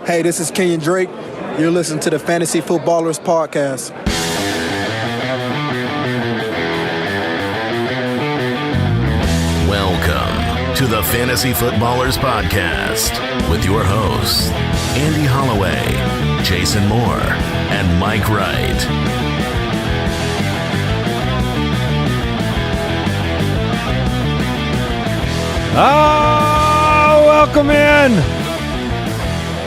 Hey, this is Kenyon Drake. You're listening to the Fantasy Footballers Podcast. Welcome to the Fantasy Footballers Podcast with your hosts, Andy Holloway, Jason Moore, and Mike Wright. Welcome in.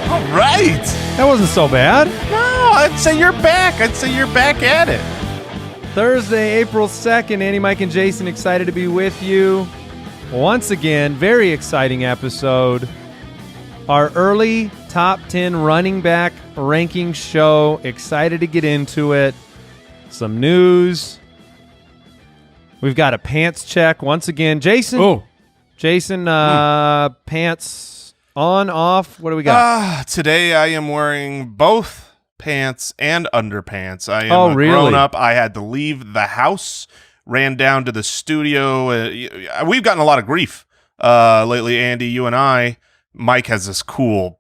All right. That wasn't so bad. No, I'd say you're back. I'd say you're back at it. Thursday, April 2nd. Andy, Mike, and Jason excited to be with you. Once again, very exciting episode. Our early top 10 running back ranking show. Excited to get into it. Some news. We've got a pants check once again. Jason, pants on, off. What do we got? Today I am wearing both pants and underpants. I am grown up. I had to leave the house, ran down to the studio. We've gotten a lot of grief lately, Andy, you and I. Mike has this cool,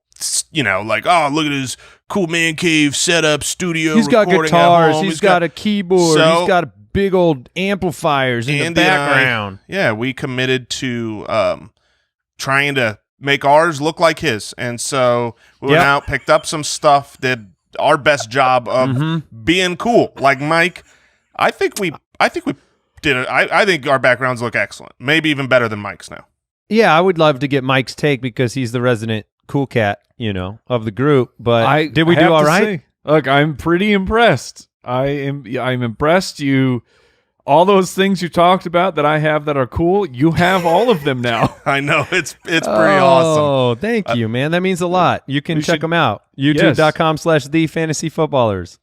look at his cool man cave setup, studio. He's got guitars. He's got a keyboard. So, he's got big old amplifiers in the background. We committed to trying to make ours look like his, and so we went out, picked up some stuff, did our best job of being cool. Like Mike, I think we did it. I think our backgrounds look excellent, maybe even better than Mike's now. Yeah, I would love to get Mike's take because he's the resident cool cat, of the group. But did we do all right? Look, I'm pretty impressed. I'm impressed. All those things you talked about that I have that are cool, you have all of them now. I know. It's pretty awesome. Oh, thank you, man. That means a lot. You can check them out. YouTube.com/TheFantasyFootballers.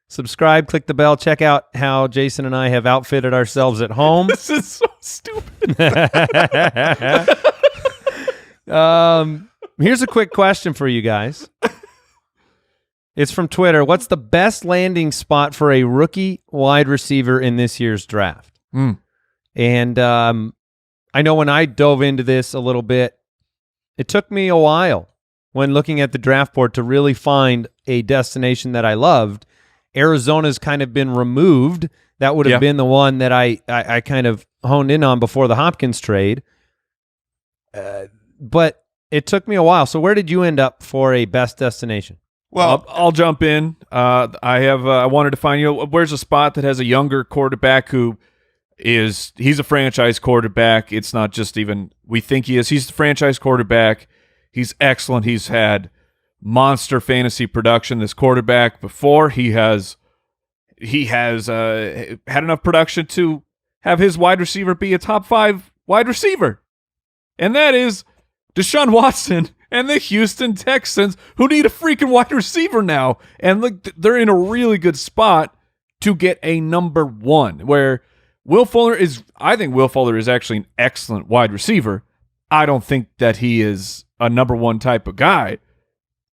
Subscribe, click the bell, check out how Jason and I have outfitted ourselves at home. This is so stupid. Here's a quick question for you guys. It's from Twitter. What's the best landing spot for a rookie wide receiver in this year's draft? And I know when I dove into this a little bit, it took me a while when looking at the draft board to really find a destination that I loved. Arizona's kind of been removed. That would have been the one that I kind of honed in on before the Hopkins trade. But it took me a while. So where did you end up for a best destination? Well, I'll jump in. I wanted to find, where's a spot that has a younger quarterback he's a franchise quarterback. It's not just even we think he is. He's the franchise quarterback. He's excellent. He's had monster fantasy production. This quarterback before he has had enough production to have his wide receiver be a top 5 wide receiver, and that is Deshaun Watson and the Houston Texans, who need a freaking wide receiver now. And look, they're in a really good spot to get a number 1, where I think Will Fuller is actually an excellent wide receiver. I don't think that he is a number 1 type of guy.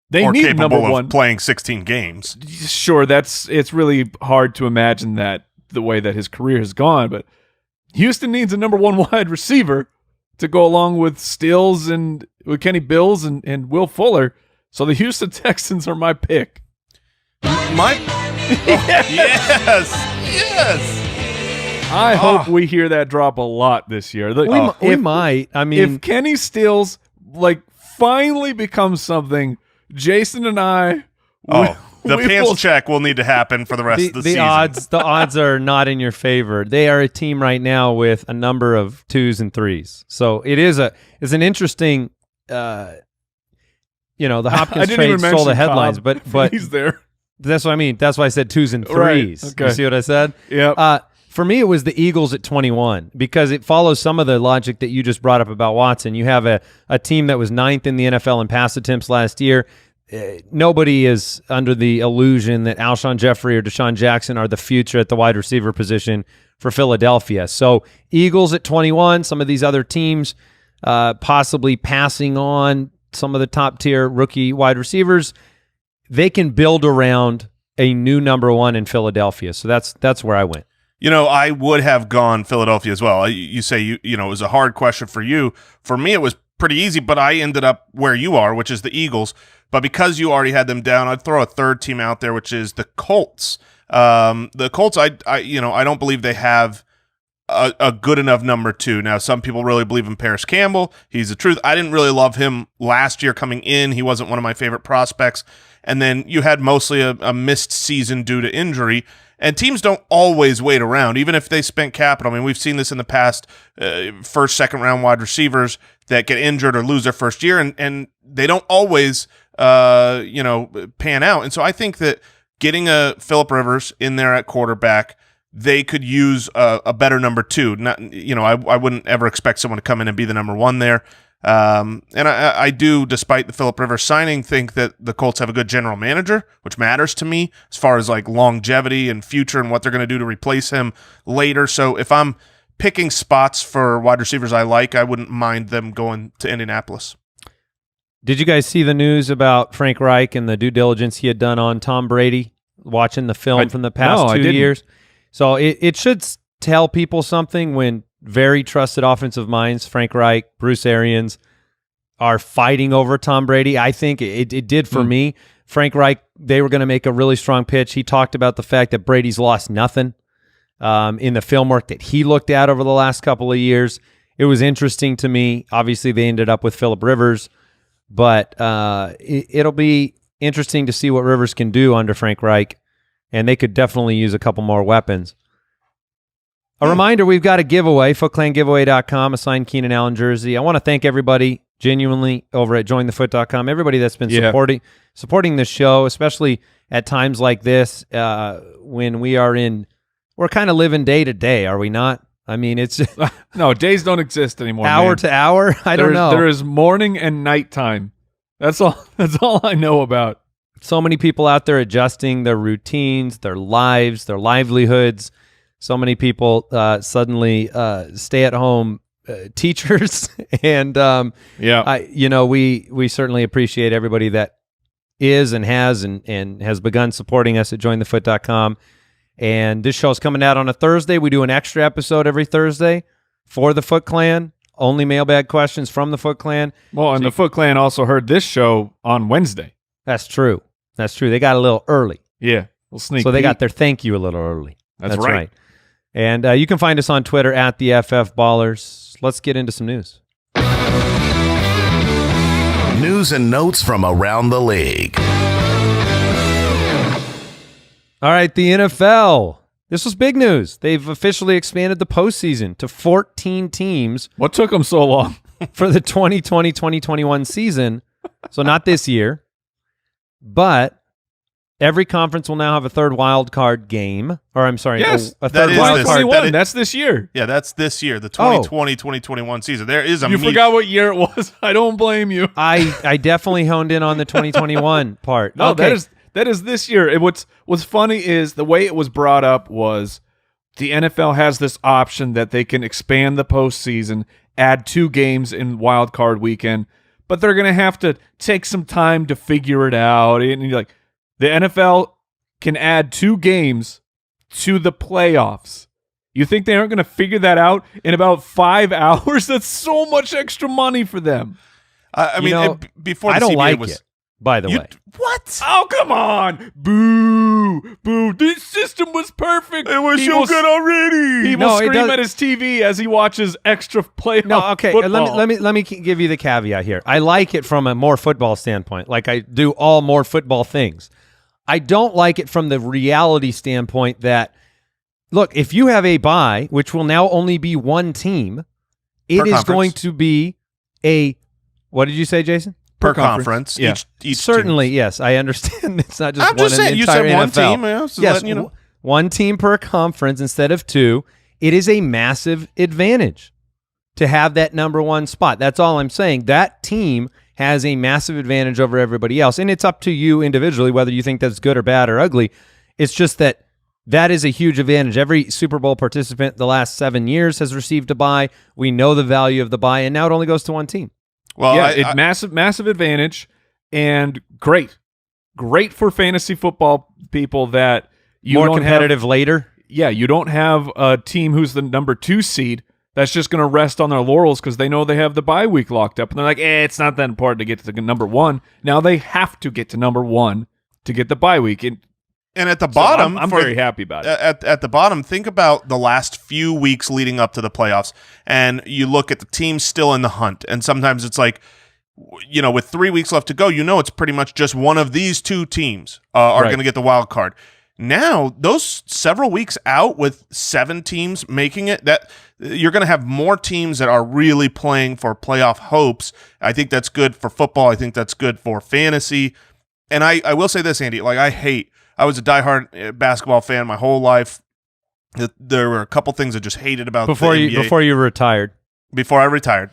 They or need capable number of 1 playing 16 games. Sure, it's really hard to imagine that the way that his career has gone, but Houston needs a number 1 wide receiver to go along with Stills and with Kenny Bills and Will Fuller. So the Houston Texans are my pick. Mike? Yes. I hope we hear that drop a lot this year. We might. I mean, if Kenny Stills finally becomes something, Jason and I the pants check will need to happen for the rest of the season. The odds are not in your favor. They are a team right now with a number of 2s and 3s. So it's an interesting the Hopkins trade stole the headlines, but he's there. That's what I mean. That's why I said 2s and 3s. Right. Okay. You see what I said? Yeah. For me, it was the Eagles at 21 because it follows some of the logic that you just brought up about Watson. You have a team that was 9th in the NFL in pass attempts last year. Nobody is under the illusion that Alshon Jeffrey or Deshaun Jackson are the future at the wide receiver position for Philadelphia. So Eagles at 21, some of these other teams possibly passing on some of the top-tier rookie wide receivers. They can build around a new number 1 in Philadelphia. So that's where I went. I would have gone Philadelphia as well. You say it was a hard question for you. For me, it was pretty easy, but I ended up where you are, which is the Eagles. But because you already had them down, I'd throw a third team out there, which is the Colts. The Colts, I don't believe they have a good enough number 2. Now, some people really believe in Paris Campbell. He's the truth. I didn't really love him last year coming in. He wasn't one of my favorite prospects. And then you had mostly a missed season due to injury. And teams don't always wait around, even if they spent capital. I mean, we've seen this in the past, first, second round wide receivers that get injured or lose their first year, and they don't always pan out. And so I think that getting a Phillip Rivers in there at quarterback, they could use a better number 2. Not, I wouldn't ever expect someone to come in and be the number 1 there. And I do, despite the Phillip Rivers signing, think that the Colts have a good general manager, which matters to me as far as like longevity and future and what they're going to do to replace him later. So if I'm picking spots for wide receivers I like, I wouldn't mind them going to Indianapolis. Did you guys see the news about Frank Reich and the due diligence he had done on Tom Brady, watching the film from the past 2 years? So it should tell people something when very trusted offensive minds, Frank Reich, Bruce Arians, are fighting over Tom Brady. I think it did for me. Frank Reich, they were going to make a really strong pitch. He talked about the fact that Brady's lost nothing in the film work that he looked at over the last couple of years. It was interesting to me. Obviously, they ended up with Phillip Rivers, but it'll be interesting to see what Rivers can do under Frank Reich, and they could definitely use a couple more weapons. A reminder, we've got a giveaway, footclangiveaway.com, a signed Keenan Allen jersey. I want to thank everybody genuinely over at jointhefoot.com, everybody that's been supporting this show, especially at times like this when we're kind of living day to day, are we not? I mean, it's no, days don't exist anymore. Hour to hour? I don't know. There is morning and nighttime. That's all I know about. So many people out there adjusting their routines, their lives, their livelihoods. So many people suddenly stay-at-home teachers, and we certainly appreciate everybody that is and has begun supporting us at jointhefoot.com. And this show is coming out on a Thursday. We do an extra episode every Thursday for the Foot Clan. Only mailbag questions from the Foot Clan. Well, and the Foot Clan also heard this show on Wednesday. That's true. They got a little early. Yeah, we'll sneak. So they got their thank you a little early. That's right. And you can find us on Twitter at the FF Ballers. Let's get into some news. News and notes from around the league. All right, the NFL. This was big news. They've officially expanded the postseason to 14 teams. What took them so long? For the 2020-2021 season. So not this year, but every conference will now have a third wild card game. Or I'm sorry, yes, a third wild card. That's this year. Yeah, that's this year, the 2020-2021 season. There is a You forgot what year it was. I don't blame you. I definitely honed in on the 2021 part. No, okay. That is this year. What's funny is the way it was brought up was the NFL has this option that they can expand the postseason, add 2 games in wild card weekend, but they're going to have to take some time to figure it out. And you're like, the NFL can add 2 games to the playoffs. You think they aren't going to figure that out in about 5 hours? That's so much extra money for them. Before the I don't CBA like was, it. By the way, what? Oh, come on! Boo! Boo! This system was perfect. It was so good already. He will scream at his TV as he watches extra playoff. No, okay. Football. Let me give you the caveat here. I like it from a more football standpoint, like I do all more football things. I don't like it from the reality standpoint that, look, if you have a bye, which will now only be 1 team, it is going to be a. What did you say, Jason? Per conference. Yeah. Each Certainly, team. Yes. I understand. It's not just I'm one just saying, in the you entire said NFL. 1 team. Yeah, so yes, letting you know. 1 team per conference instead of 2. It is a massive advantage to have that number 1 spot. That's all I'm saying. That team has a massive advantage over everybody else, and it's up to you individually whether you think that's good or bad or ugly. It's just that is a huge advantage. Every Super Bowl participant the last 7 years has received a bye. We know the value of the bye, and now it only goes to 1 team. Well, yeah, massive advantage, and great for fantasy football people that you more don't competitive later. Yeah, you don't have a team who's the number 2 seed that's just going to rest on their laurels because they know they have the bye week locked up. And they're like, it's not that important to get to number one. Now they have to get to number one to get the bye week. And at the bottom, I'm very happy about it. At the bottom, think about the last few weeks leading up to the playoffs, and you look at the teams still in the hunt. And sometimes it's like, with 3 weeks left to go, it's pretty much just one of these two teams are going to get the wild card. Now, those several weeks out with 7 teams making it, that you're going to have more teams that are really playing for playoff hopes. I think that's good for football. I think that's good for fantasy. And I will say this, Andy, I was a diehard basketball fan my whole life. There were a couple things I just hated about before the NBA. Before you retired. Before I retired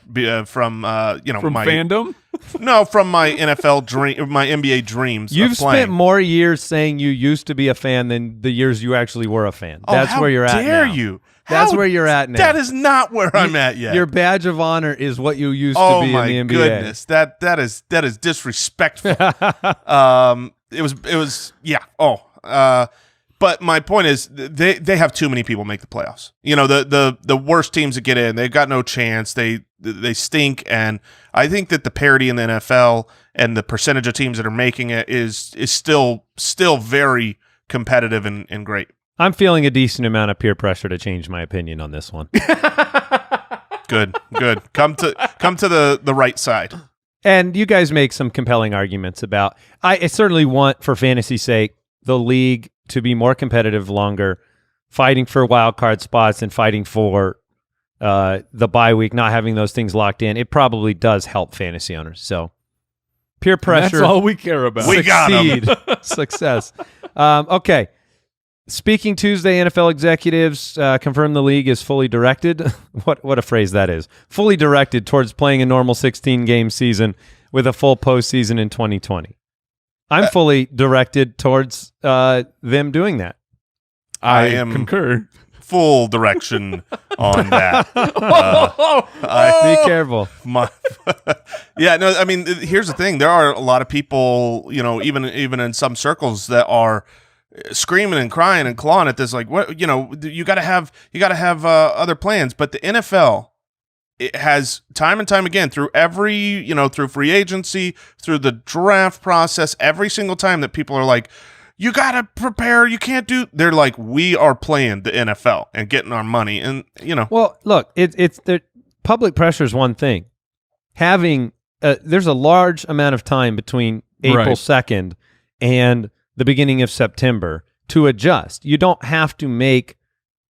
from from my fandom. No, from my NFL dream, my NBA dreams. You've spent more years saying you used to be a fan than the years you actually were a fan. That's where you're at now. How dare you? That's where you're at now. That is not where I'm at yet. Your badge of honor is what you used to be in the NBA. Oh my goodness, that is disrespectful. It was yeah. But my point is, they have too many people make the playoffs. The worst teams that get in, they've got no chance. They stink, and I think that the parity in the NFL and the percentage of teams that are making it is still very competitive and great. I'm feeling a decent amount of peer pressure to change my opinion on this one. Good. Come to the right side. And you guys make some compelling arguments about. I certainly want, for fantasy's sake, the league to be more competitive longer, fighting for wild card spots and fighting for the bye week, not having those things locked in. It probably does help fantasy owners. So peer pressure. That's all we care about. We got 'em. Success. Okay. Speaking Tuesday, NFL executives confirmed the league is fully directed. What a phrase that is. Fully directed towards playing a normal 16-game season with a full postseason in 2020. I'm fully directed towards them doing that. I am concur. Full direction on that. Be careful. Yeah, no, I mean, here's the thing. There are a lot of people, even in some circles that are screaming and crying and clawing at this, like, what, you got to have other plans. But the NFL, it has time and time again through through free agency, through the draft process, every single time that people are like, you got to prepare, you can't do, they're like, we are playing the NFL and getting our money. And, Well, look, it's the public pressure is one thing. Having, there's a large amount of time between April 2nd and the beginning of September to adjust. You don't have to make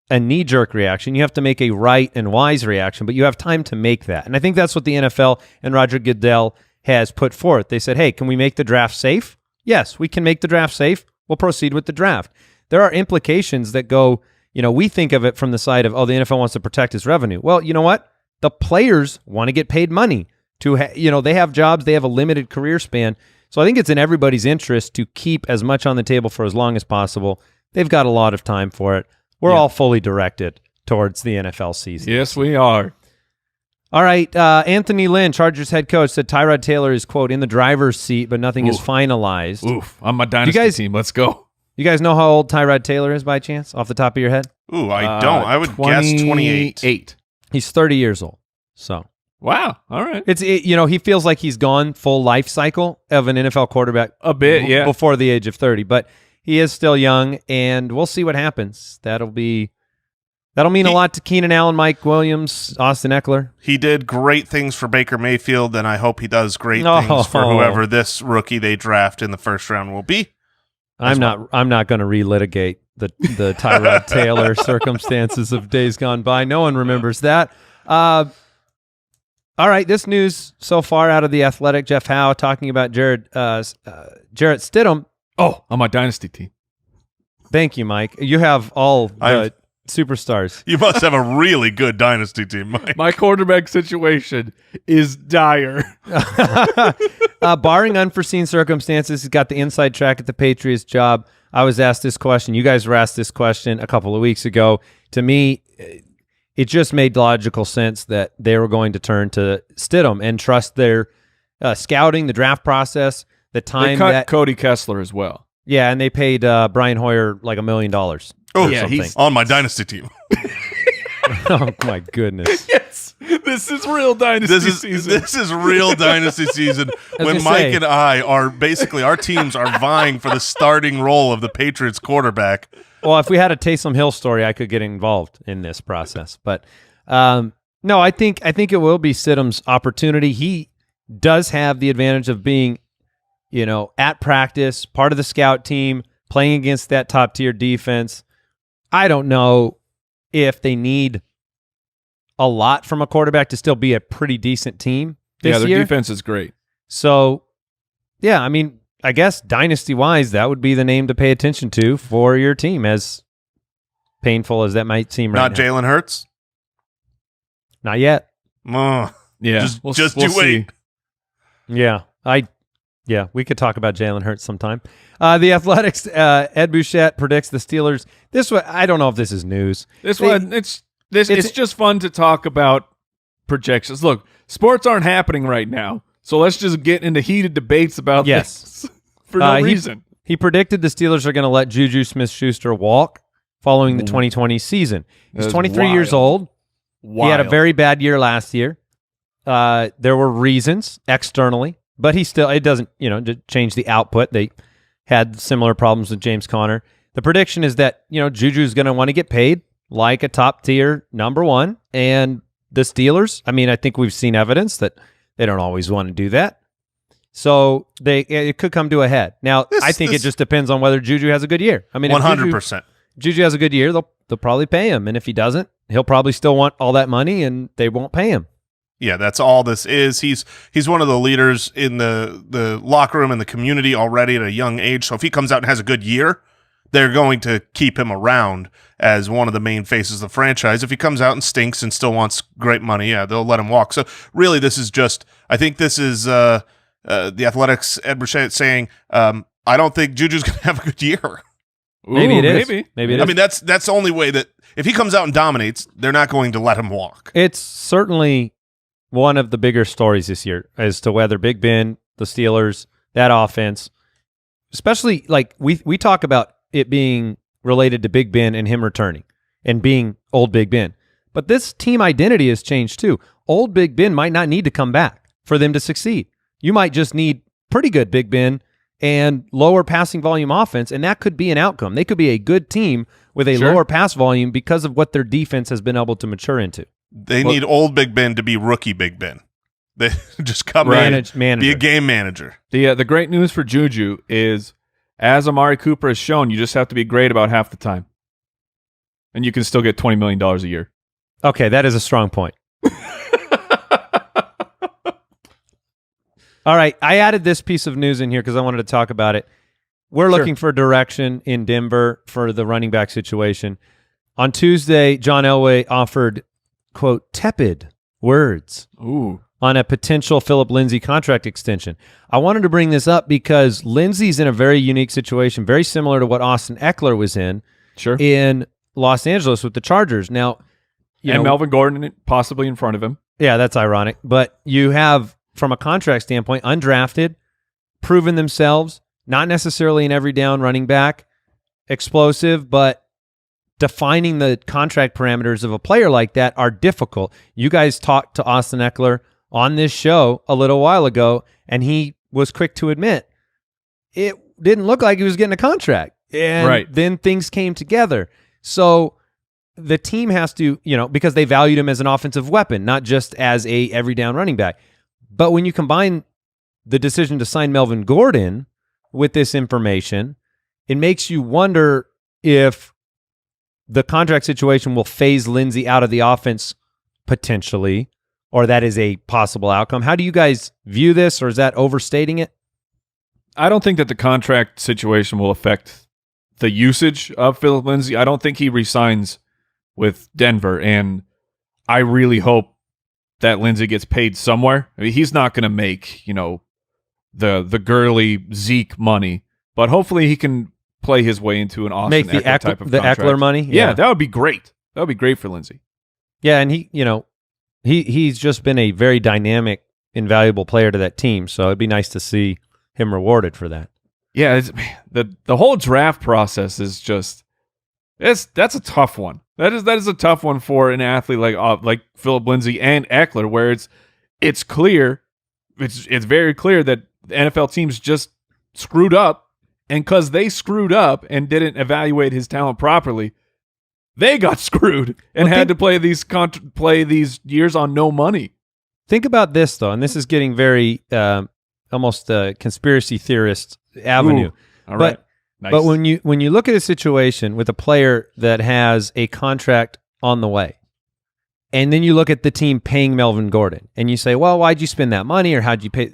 a knee-jerk reaction. You have to make a right and wise reaction, but you have time to make that. And I think that's what the NFL and Roger Goodell has put forth. They said, hey, can we make the draft safe? Yes, we can make the draft safe. We'll proceed with the draft. There are implications that go, we think of it from the side of, the NFL wants to protect its revenue. Well, you know what? The players want to get paid money. They have jobs. They have a limited career span. So I think it's in everybody's interest to keep as much on the table for as long as possible. They've got a lot of time for it. We're all fully directed towards the NFL season. Yes, we are. All right. Anthony Lynn, Chargers head coach, said Tyrod Taylor is, quote, in the driver's seat, but nothing is finalized. Oof. On my dynasty team. Let's go. You guys know how old Tyrod Taylor is by chance, off the top of your head? Ooh, I don't. I would guess 28. He's 30 years old. So. Wow. All right. He feels like he's gone full life cycle of an NFL quarterback a bit, yeah, before the age of 30, but he is still young, and we'll see what happens. That'll mean a lot to Keenan Allen, Mike Williams, Austin Eckler. He did great things for Baker Mayfield, and I hope he does great things for whoever this rookie they draft in the first round will be. I'm not going to relitigate the Tyrod Taylor circumstances of days gone by. No one remembers that. All right, this news so far out of The Athletic, Jeff Howe talking about Jarrett Stidham. Oh, on my dynasty team. Thank you, Mike. You have all the superstars. You must have a really good dynasty team, Mike. My quarterback situation is dire. Barring unforeseen circumstances, he's got the inside track at the Patriots job. I was asked this question. You guys were asked this question a couple of weeks ago. To me, it just made logical sense that they were going to turn to Stidham and trust their scouting, the draft process, the time. They cut Cody Kessler as well. Yeah, and they paid Brian Hoyer like $1 million. Oh, yeah, he's on my dynasty team. Oh my goodness! Yes, this is real dynasty season. This is real dynasty season when Mike and I are basically our teams are vying for the starting role of the Patriots quarterback. Well, if we had a Taysom Hill story, I could get involved in this process. But no, I think it will be Stidham's opportunity. He does have the advantage of being, at practice, part of the scout team, playing against that top-tier defense. I don't know if they need a lot from a quarterback to still be a pretty decent team this year. Yeah, their defense is great. So, yeah, I mean, I guess dynasty-wise, that would be the name to pay attention to for your team, as painful as that might seem right now. Not Jalen Hurts? Not yet. Yeah. Just we'll you see. wait. Yeah, we could talk about Jalen Hurts sometime. The Athletics, Ed Bouchette predicts the Steelers. This one, I don't know if this is news. It's just fun to talk about projections. Look, sports aren't happening right now, so let's just get into heated debates about this for no reason. He predicted the Steelers are going to let Juju Smith-Schuster walk following the 2020 season. He's 23 years old. He had a very bad year last year. There were reasons externally, but it doesn't, change the output. They had similar problems with James Conner. The prediction is that, Juju's going to want to get paid like a top-tier number one, and the Steelers, I think we've seen evidence that they don't always want to do that. So it could come to a head. Now, I think it just depends on whether Juju has a good year. 100%. If Juju has a good year, they'll probably pay him, and if he doesn't, he'll probably still want all that money, and they won't pay him. Yeah, that's all this is. He's one of the leaders in the locker room and the community already at a young age. So if he comes out and has a good year, they're going to keep him around as one of the main faces of the franchise. If he comes out and stinks and still wants great money, they'll let him walk. So really, this is I think this is the Athletics, Ed Bouchette saying, I don't think Juju's going to have a good year. Maybe it is. Maybe it is. That's the only way that if he comes out and dominates, they're not going to let him walk. It's certainly one of the bigger stories this year as to whether Big Ben, the Steelers, that offense, especially like we talk about it being related to Big Ben and him returning and being old Big Ben. But this team identity has changed too. Old Big Ben might not need to come back for them to succeed. You might just need pretty good Big Ben and lower passing volume offense, and that could be an outcome. They could be a good team with a lower pass volume because of what their defense has been able to mature into. They need old Big Ben to be rookie Big Ben. They just come in, be a game manager. The great news for Juju is, as Amari Cooper has shown, you just have to be great about half the time, and you can still get $20 million a year. Okay, that is a strong point. All right, I added this piece of news in here because I wanted to talk about it. We're looking for direction in Denver for the running back situation. On Tuesday, John Elway offered, quote, tepid words on a potential Philip Lindsay contract extension. I wanted to bring this up because Lindsay's in a very unique situation, very similar to what Austin Eckler was in Los Angeles with the Chargers. Now, Melvin Gordon possibly in front of him. Yeah, that's ironic. But you have, from a contract standpoint, undrafted, proven themselves, not necessarily an every down running back, explosive, but defining the contract parameters of a player like that are difficult. You guys talked to Austin Eckler on this show a little while ago, and he was quick to admit it didn't look like he was getting a contract. And then things came together. So the team has to, because they valued him as an offensive weapon, not just as a every down running back. But when you combine the decision to sign Melvin Gordon with this information, it makes you wonder if the contract situation will phase Lindsay out of the offense potentially, or that is a possible outcome. How do you guys view this, or is that overstating it? I don't think that the contract situation will affect the usage of Philip Lindsay. I don't think he resigns with Denver, and I really hope that Lindsay gets paid somewhere. I mean, he's not going to make, the girly Zeke money, but hopefully he can play his way into an Austin Eckler type of contract. Eckler money? Yeah, that would be great. That would be great for Lindsay. Yeah, and he's just been a very dynamic, invaluable player to that team, so it'd be nice to see him rewarded for that. Yeah, the whole draft process is just that's a tough one. That is a tough one for an athlete like Philip Lindsay and Eckler, where it's clear, it's very clear that the NFL teams just screwed up, and because they screwed up and didn't evaluate his talent properly, they got screwed and had to play these years on no money. Think about this though, and this is getting very almost a conspiracy theorist avenue. Ooh, all right. Nice. But when you look at a situation with a player that has a contract on the way, and then you look at the team paying Melvin Gordon, and you say, well, why'd you spend that money, or how'd you pay?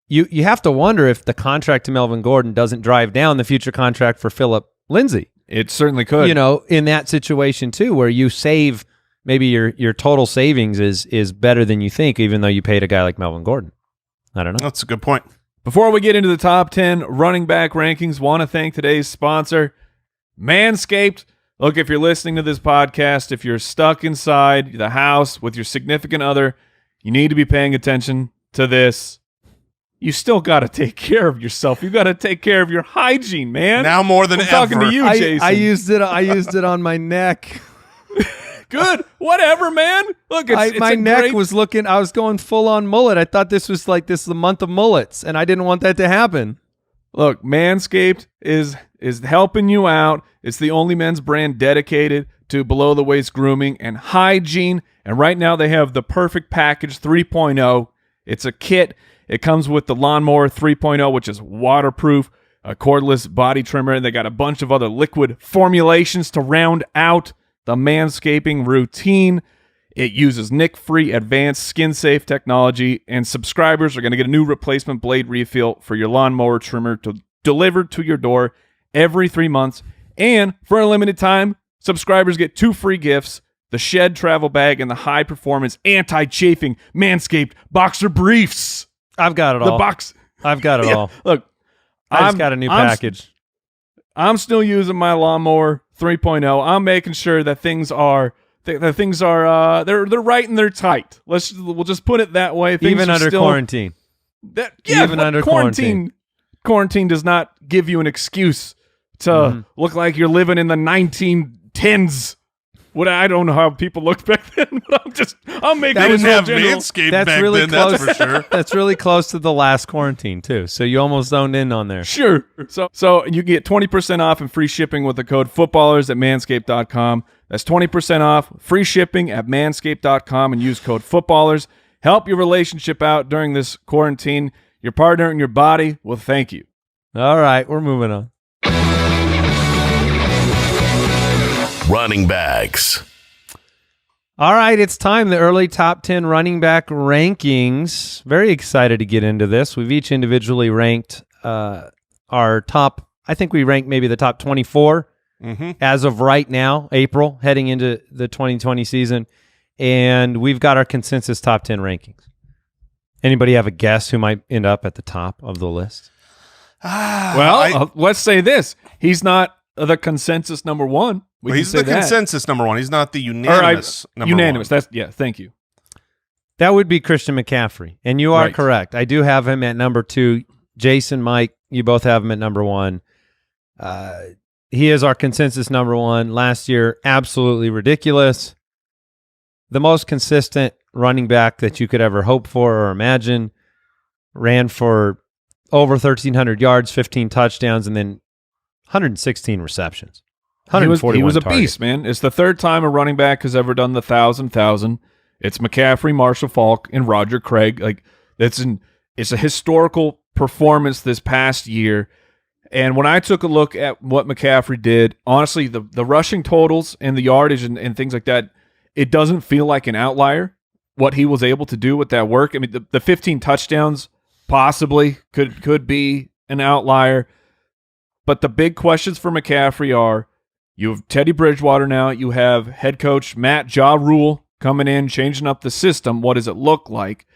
You have to wonder if the contract to Melvin Gordon doesn't drive down the future contract for Philip Lindsay. It certainly could. In that situation too, where you save, maybe your total savings is better than you think, even though you paid a guy like Melvin Gordon. I don't know. That's a good point. Before we get into the top 10 running back rankings, want to thank today's sponsor, Manscaped. Look, if you're listening to this podcast, if you're stuck inside the house with your significant other, you need to be paying attention to this. You still got to take care of yourself. You got to take care of your hygiene, man. Now more than ever. Talking to you, Jason. I used it on my neck. Good. Whatever, man. Look, my neck was looking. I was going full on mullet. I thought this was the month of mullets, and I didn't want that to happen. Look, Manscaped is helping you out. It's the only men's brand dedicated to below the waist grooming and hygiene. And right now they have the Perfect Package 3.0. It's a kit. It comes with the Lawnmower 3.0, which is waterproof, a cordless body trimmer, and they got a bunch of other liquid formulations to round out the manscaping routine. It uses nick-free advanced skin-safe technology, and subscribers are going to get a new replacement blade refill for your lawnmower trimmer delivered to your door every 3 months. And for a limited time, subscribers get 2 free gifts, the Shed travel bag and the high-performance anti-chafing Manscaped boxer briefs. I've got it all. I've got it all. Look, I just got a new package. I'm still using my Lawnmower 3.0. I'm making sure that things are they're right and they're tight. We'll just put it that way. Things even under quarantine. Even under quarantine. Quarantine does not give you an excuse to look like you're living in the 1910s. I don't know how people looked back then, but I'm making they it didn't have general. Manscaped back then, that's for sure. That's really close to the last quarantine too. So you almost zoned in on there. Sure. So you get 20% off and free shipping with the code footballers at manscaped.com. That's 20% off, free shipping at manscaped.com, and use code footballers. Help your relationship out during this quarantine. Your partner and your body will thank you. All right, we're moving on. Running backs. All right, it's time. The early top 10 running back rankings. Very excited to get into this. We've each individually ranked our top, I think we ranked maybe the top 24 as of right now, April, heading into the 2020 season. And we've got our consensus top 10 rankings. Anybody have a guess who might end up at the top of the list? Let's say this. He's not the consensus number one. He's the consensus number one. He's not the unanimous number unanimous. one. Thank you. That would be Christian McCaffrey. And you are correct. I do have him at number 2. Jason, Mike, you both have him at number 1. He is our consensus number 1. Last year, absolutely ridiculous. The most consistent running back that you could ever hope for or imagine. Ran for over 1,300 yards, 15 touchdowns, and then 116 receptions. He was a targets. beast, man. It's the third time a running back has ever done the 1,000. It's McCaffrey, Marshall Faulk, and Roger Craig. It's a historical performance this past year. And when I took a look at what McCaffrey did, honestly, the rushing totals and the yardage and things like that, it doesn't feel like an outlier, what he was able to do with that work. I mean, the 15 touchdowns possibly could be an outlier. But the big questions for McCaffrey are, you have Teddy Bridgewater now. You have head coach Matt Ja Rule coming in, changing up the system. What does it look like?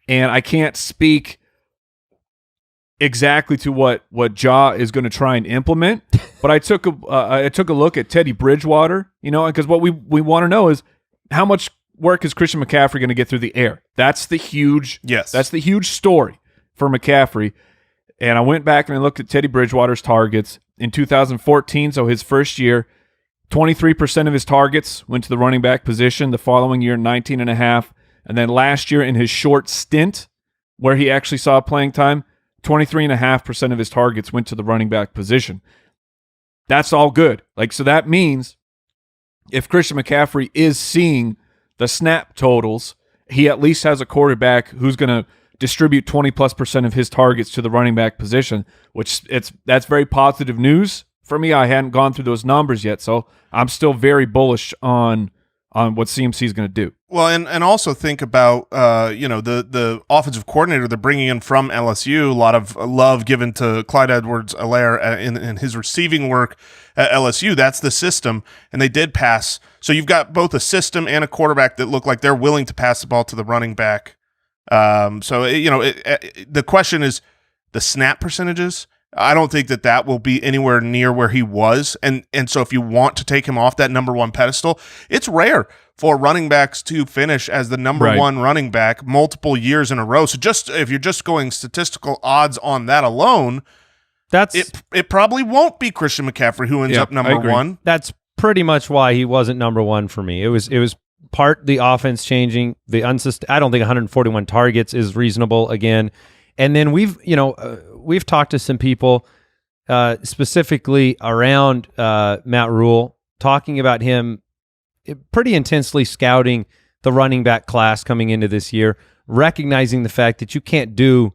And I can't speak exactly to what Ja is going to try and implement, but I took a look at Teddy Bridgewater, because what we want to know is how much work is Christian McCaffrey going to get through the air? That's the huge story for McCaffrey. And I went back and I looked at Teddy Bridgewater's targets in 2014, so his first year. 23% of his targets went to the running back position. The following year, 19.5%. And then last year in his short stint where he actually saw playing time, 23.5% of his targets went to the running back position. That's all good. So that means if Christian McCaffrey is seeing the snap totals, he at least has a quarterback who's going to distribute 20+% of his targets to the running back position, that's very positive news for me. I hadn't gone through those numbers yet, so I'm still very bullish on what CMC is going to do. Well, and also think about the offensive coordinator they're bringing in from LSU. A lot of love given to Clyde Edwards-Helaire in his receiving work at LSU. That's the system, and they did pass. So you've got both a system and a quarterback that look like they're willing to pass the ball to the running back. The question is the snap percentages. I don't think that will be anywhere near where he was. And so if you want to take him off that number one pedestal, it's rare for running backs to finish as the number one running back multiple years in a row. So if you're just going statistical odds on that alone, it probably won't be Christian McCaffrey who ends up number one. That's pretty much why he wasn't number one for me. It was part the offense changing, I don't think 141 targets is reasonable again. And then we've talked to some people specifically around Matt Rule, talking about him pretty intensely scouting the running back class coming into this year, recognizing the fact that you can't do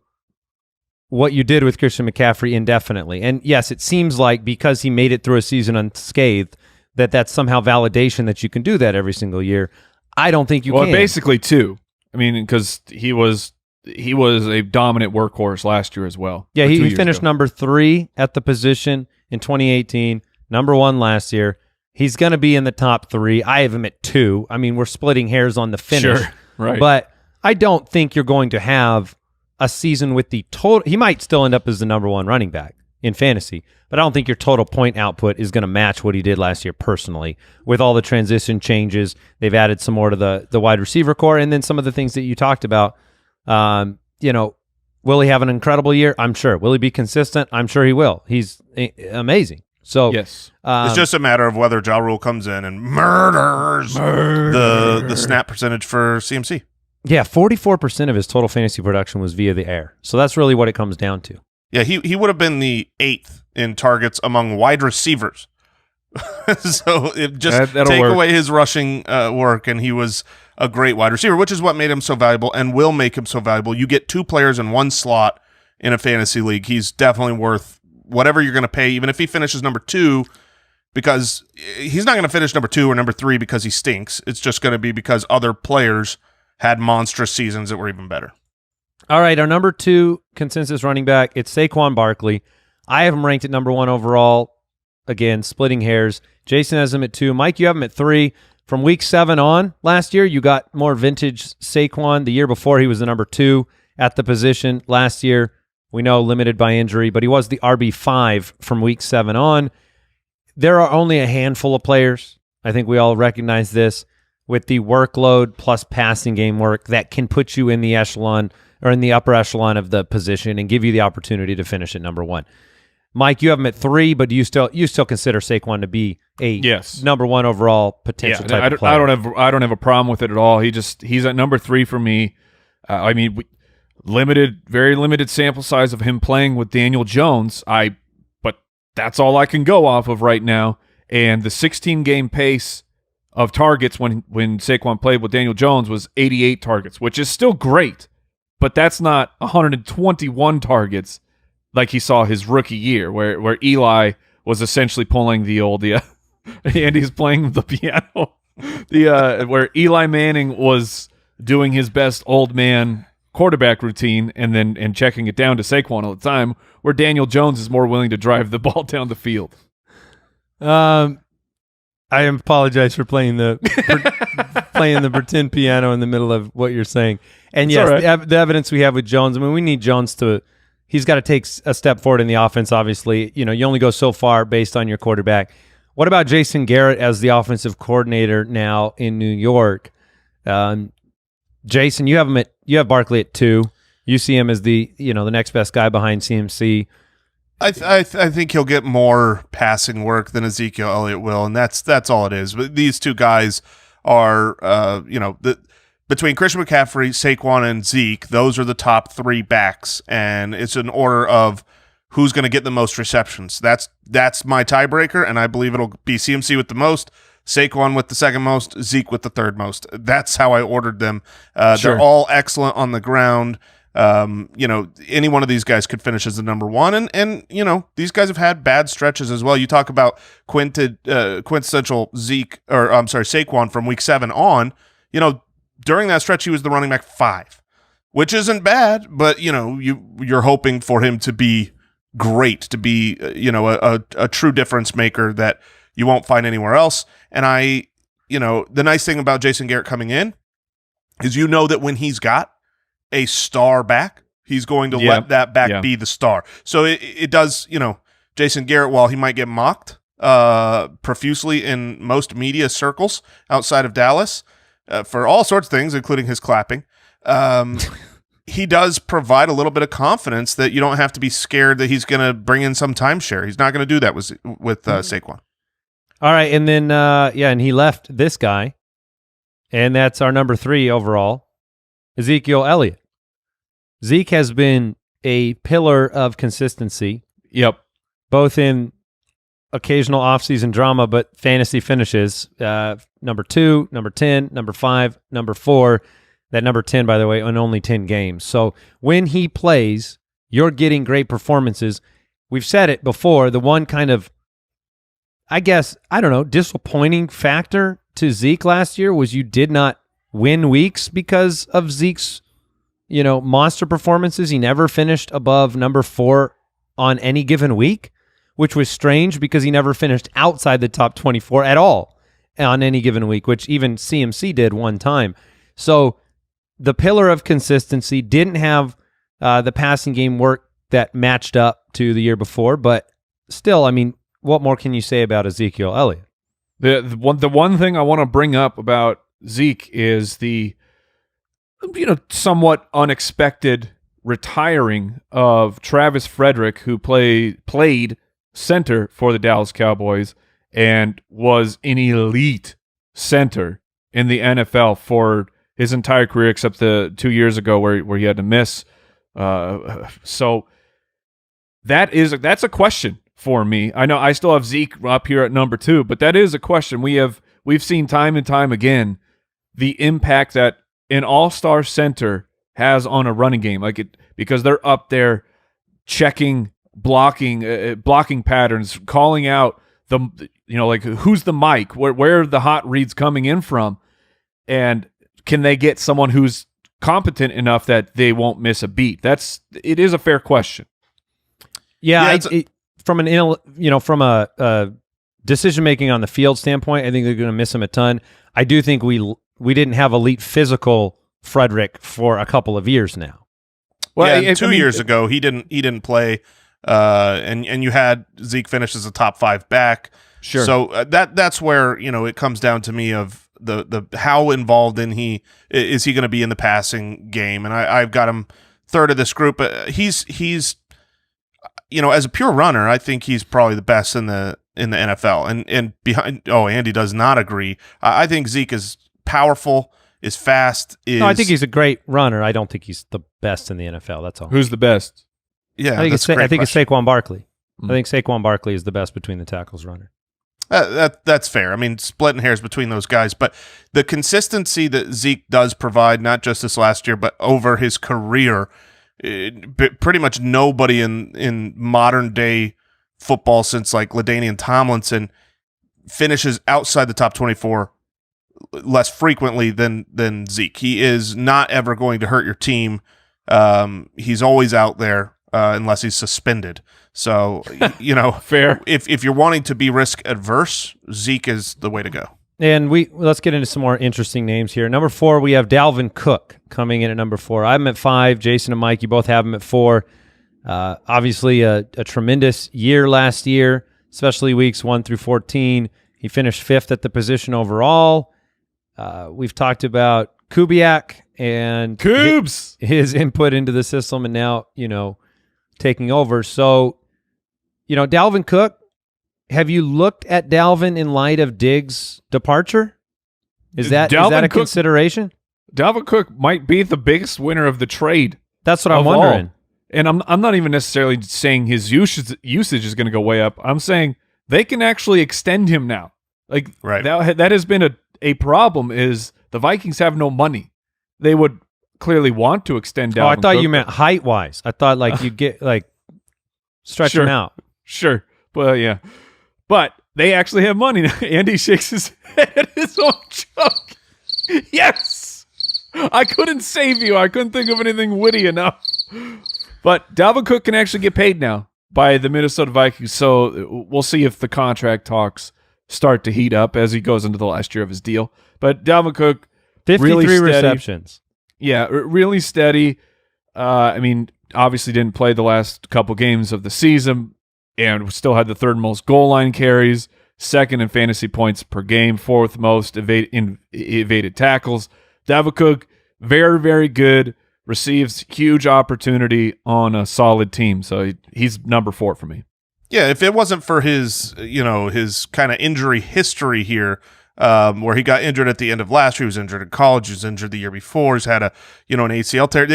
what you did with Christian McCaffrey indefinitely. And yes, it seems like because he made it through a season unscathed, that's somehow validation that you can do that every single year. I don't think you can. Well, basically two. I mean, because he was a dominant workhorse last year as well. Yeah, he finished number 3 at the position in 2018, number 1 last year. He's going to be in the top 3. I have him at 2. I mean, we're splitting hairs on the finish. Sure, right. But I don't think you're going to have a season with the total. He might still end up as the number 1 running back in fantasy, but I don't think your total point output is going to match what he did last year personally. With all the transition changes, they've added some more to the wide receiver core, and then some of the things that you talked about. Will he have an incredible year? I'm sure. Will he be consistent? I'm sure he will. He's amazing. So yes, it's just a matter of whether Ja Rule comes in and murders the snap percentage for CMC. Yeah, 44% of his total fantasy production was via the air. So that's really what it comes down to. Yeah, he would have been the 8th in targets among wide receivers. So take away his rushing work, and he was a great wide receiver, which is what made him so valuable and will make him so valuable. You get 2 players in 1 slot in a fantasy league. He's definitely worth whatever you're going to pay, even if he finishes number 2, because he's not going to finish number 2 or number 3 because he stinks. It's just going to be because other players had monstrous seasons that were even better. All right, our number 2 consensus running back, it's Saquon Barkley. I have him ranked at number 1 overall. Again, splitting hairs. Jason has him at 2. Mike, you have him at 3. From week 7 on last year, you got more vintage Saquon. The year before, he was the number 2 at the position. Last year, we know limited by injury, but he was the RB5 from week 7 on. There are only a handful of players, I think we all recognize this, with the workload plus passing game work that can put you in the echelon or in the upper echelon of the position and give you the opportunity to finish at number 1. Mike, you have him at 3, but do you still consider Saquon to be a number 1 overall potential type of player? I don't have a problem with it at all. He's at number 3 for me. Very limited sample size of him playing with Daniel Jones. But that's all I can go off of right now. And the 16-game pace of targets when Saquon played with Daniel Jones was 88 targets, which is still great, but that's not 121 targets like he saw his rookie year, where Eli was essentially pulling the old Andy's playing the piano. Where Eli Manning was doing his best old man quarterback routine and checking it down to Saquon all the time, where Daniel Jones is more willing to drive the ball down the field. I apologize for playing the pretend piano in the middle of what you're saying. And yes, right. The evidence we have with Jones, I mean, we need Jones he's got to take a step forward in the offense, obviously. You only go so far based on your quarterback. What about Jason Garrett as the offensive coordinator now in New York? Jason, you have Barkley at 2. You see him as the next best guy behind CMC. I think he'll get more passing work than Ezekiel Elliott will, and that's all it is. But these two guys are, between Christian McCaffrey, Saquon, and Zeke, those are the top three backs, and it's an order of who's going to get the most receptions. That's my tiebreaker, and I believe it'll be CMC with the most, Saquon with the second most, Zeke with the third most. That's how I ordered them. Sure. They're all excellent on the ground. Any one of these guys could finish as the number one, and these guys have had bad stretches as well. You talk about quintessential Saquon from week 7 on. During that stretch, he was the running back 5, which isn't bad, but you're hoping for him to be great, to be a true difference maker that you won't find anywhere else. And the nice thing about Jason Garrett coming in is that when he's got a star back, he's going to let that back be the star. So it does, Jason Garrett, while he might get mocked profusely in most media circles outside of Dallas for all sorts of things, including his clapping, he does provide a little bit of confidence that you don't have to be scared that he's going to bring in some timeshare. He's not going to do that with Saquon. All right, and then and he left this guy, and that's our number 3 overall, Ezekiel Elliott. Zeke has been a pillar of consistency. Yep. Both in occasional offseason drama, but fantasy finishes. Number 2, number 10, number 5, number 4. That number 10, by the way, in only 10 games. So when he plays, you're getting great performances. We've said it before, the one kind of, disappointing factor to Zeke last year was you did not win weeks because of Zeke's, monster performances. He never finished above number 4 on any given week, which was strange because he never finished outside the top 24 at all on any given week, which even CMC did one time. So the pillar of consistency didn't have the passing game work that matched up to the year before, but still, what more can you say about Ezekiel Elliott? The one thing I want to bring up about Zeke is the somewhat unexpected retiring of Travis Frederick, who played center for the Dallas Cowboys and was an elite center in the NFL for his entire career, except the 2 years ago where he had to miss. So that's a question for me. I know I still have Zeke up here at number 2, but that is a question. We've seen time and time again the impact that an all-star center has on a running game, because they're up there checking blocking patterns, calling out who's the mic, where are the hot reads coming in from, and can they get someone who's competent enough that they won't miss a beat? It is a fair question. From a decision making on the field standpoint, I think they're going to miss him a ton. I do think we didn't have elite physical Frederick for a couple of years now. Well, 2 years ago he didn't play, and you had Zeke finish as a top 5 back. Sure. So that's where it comes down to me of the how involved is he going to be in the passing game, and I've got him third of this group. He's as a pure runner, I think he's probably the best in the NFL. And behind, Andy does not agree. I think Zeke is powerful, is fast. No, I think he's a great runner. I don't think he's the best in the NFL. That's all. Who's the best? Yeah, I think it's Saquon Barkley. I think Saquon Barkley is the best between the tackles runner. That's fair. Splitting hairs between those guys, but the consistency that Zeke does provide, not just this last year, but over his career, pretty much nobody in modern day football since LaDainian Tomlinson finishes outside the top 24 less frequently than Zeke. He is not ever going to hurt your team. He's always out there unless he's suspended. So, fair. If you're wanting to be risk adverse, Zeke is the way to go. And let's get into some more interesting names here. Number 4, we have Dalvin Cook coming in at number 4. I'm at 5. Jason and Mike, you both have him at 4. Obviously, a tremendous year last year, especially weeks 1 through 14. He finished 5th at the position overall. We've talked about Kubiak and Coobs, his input into the system, and now taking over. So Dalvin Cook, have you looked at Dalvin in light of Diggs' departure? Is that a consideration? Dalvin Cook might be the biggest winner of the trade. That's what I'm wondering. All. And I'm not even necessarily saying his usage is going to go way up. I'm saying they can actually extend him now. Like right. that has been a problem is the Vikings have no money. They would clearly want to extend Dalvin Cook. I thought you meant height-wise. I thought like you'd get stretch him out. Sure. Well, yeah. But they actually have money now. Andy shakes his head at his own joke. Yes! I couldn't save you. I couldn't think of anything witty enough. But Dalvin Cook can actually get paid now by the Minnesota Vikings, so we'll see if the contract talks start to heat up as he goes into the last year of his deal. But Dalvin Cook, 53 really steady. receptions. Yeah, really steady. Obviously didn't play the last couple games of the season and still had the third most goal line carries, second in fantasy points per game, fourth most evaded tackles. Dalvin Cook, very, very good. Receives huge opportunity on a solid team. So he's number 4 for me. Yeah, if it wasn't for his kind of injury history here, where he got injured at the end of last year, he was injured in college, he was injured the year before, he's had an ACL tear.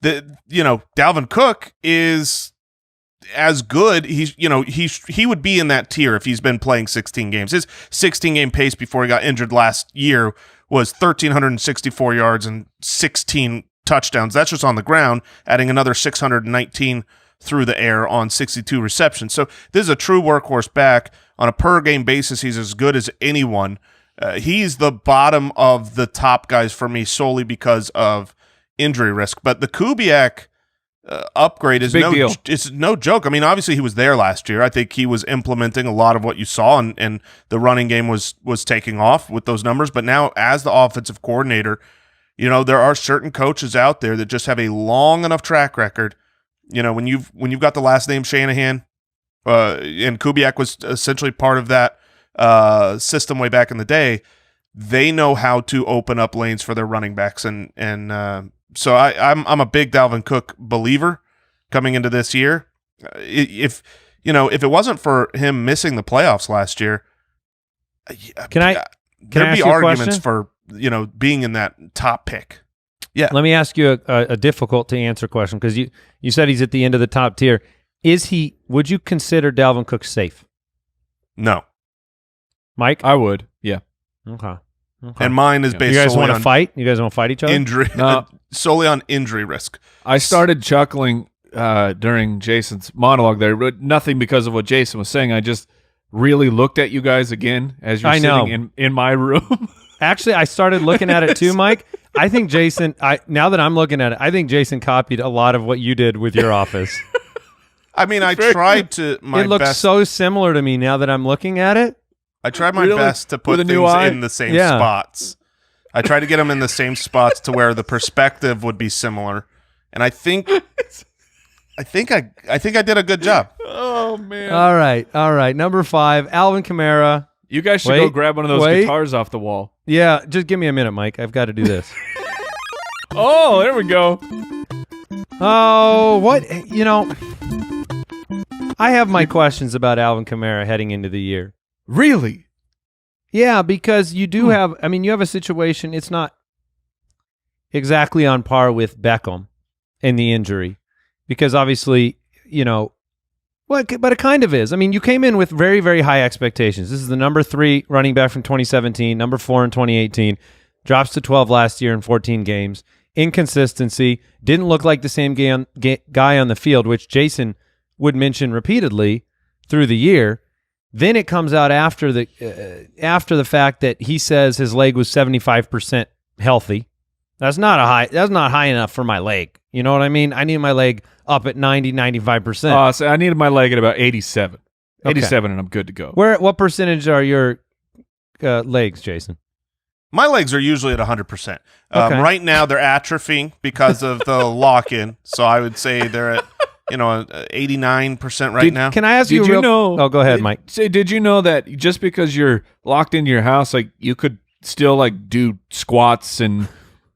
Dalvin Cook is as good. He would be in that tier if he's been playing 16 games. His 16-game pace before he got injured last year was 1,364 yards and 16 touchdowns. That's just on the ground, adding another 619 through the air on 62 receptions. So this is a true workhorse back. On a per-game basis, he's as good as anyone. He's the bottom of the top guys for me solely because of injury risk. But the Kubiak upgrade is it's no joke. I mean, obviously he was there last year. I think he was implementing a lot of what you saw, and the running game was taking off with those numbers. But now as the offensive coordinator, there are certain coaches out there that just have a long enough track record. When you've got the last name Shanahan, and Kubiak was essentially part of that system way back in the day, they know how to open up lanes for their running backs, and so I'm a big Dalvin Cook believer coming into this year. If it wasn't for him missing the playoffs last year, there'd be arguments for being in that top pick. Yeah. Let me ask you a difficult to answer question, because you said he's at the end of the top tier. Would you consider Dalvin Cook safe? No. Mike? I would. Yeah. Okay. And mine is based You guys solely want to on fight? You guys want to fight each other? Injury. Solely on injury risk. I started chuckling during Jason's monologue there, but nothing because of what Jason was saying. I just really looked at you guys again as you're sitting in my room. Actually, I started looking at it too, Mike. I think Jason, now that I'm looking at it, I think Jason copied a lot of what you did with your office. I mean, I tried to It looks so similar to me now that I'm looking at it. I tried my best to put things in the same spots. I tried to get them in the same spots to where the perspective would be similar, and I think I did a good job. Oh man! All right. Number 5, Alvin Kamara. You guys should go grab one of those guitars off the wall. Yeah, just give me a minute, Mike. I've got to do this. Oh, there we go. Oh, what? I have my questions about Alvin Kamara heading into the year. Really? Yeah, because you do have, you have a situation, it's not exactly on par with Beckham and the injury, because obviously, but it kind of is. I mean, you came in with very, very high expectations. This is the number 3 running back from 2017, number 4 in 2018, drops to 12 last year in 14 games. Inconsistency, didn't look like the same guy on the field, which Jason would mention repeatedly through the year. Then it comes out after the fact that he says his leg was 75% healthy. That's not high enough for my leg. You know what I mean? I need my leg up at 90, 95%. So I needed my leg at about 87. 87 and I'm good to go. What percentage are your legs, Jason? My legs are usually at 100%. Okay. Right now they're atrophying because of the lock-in. So I would say they're at 89% right now. Can I ask you? Oh, go ahead, Mike. Did you know that just because you're locked into your house, like you could still like do squats and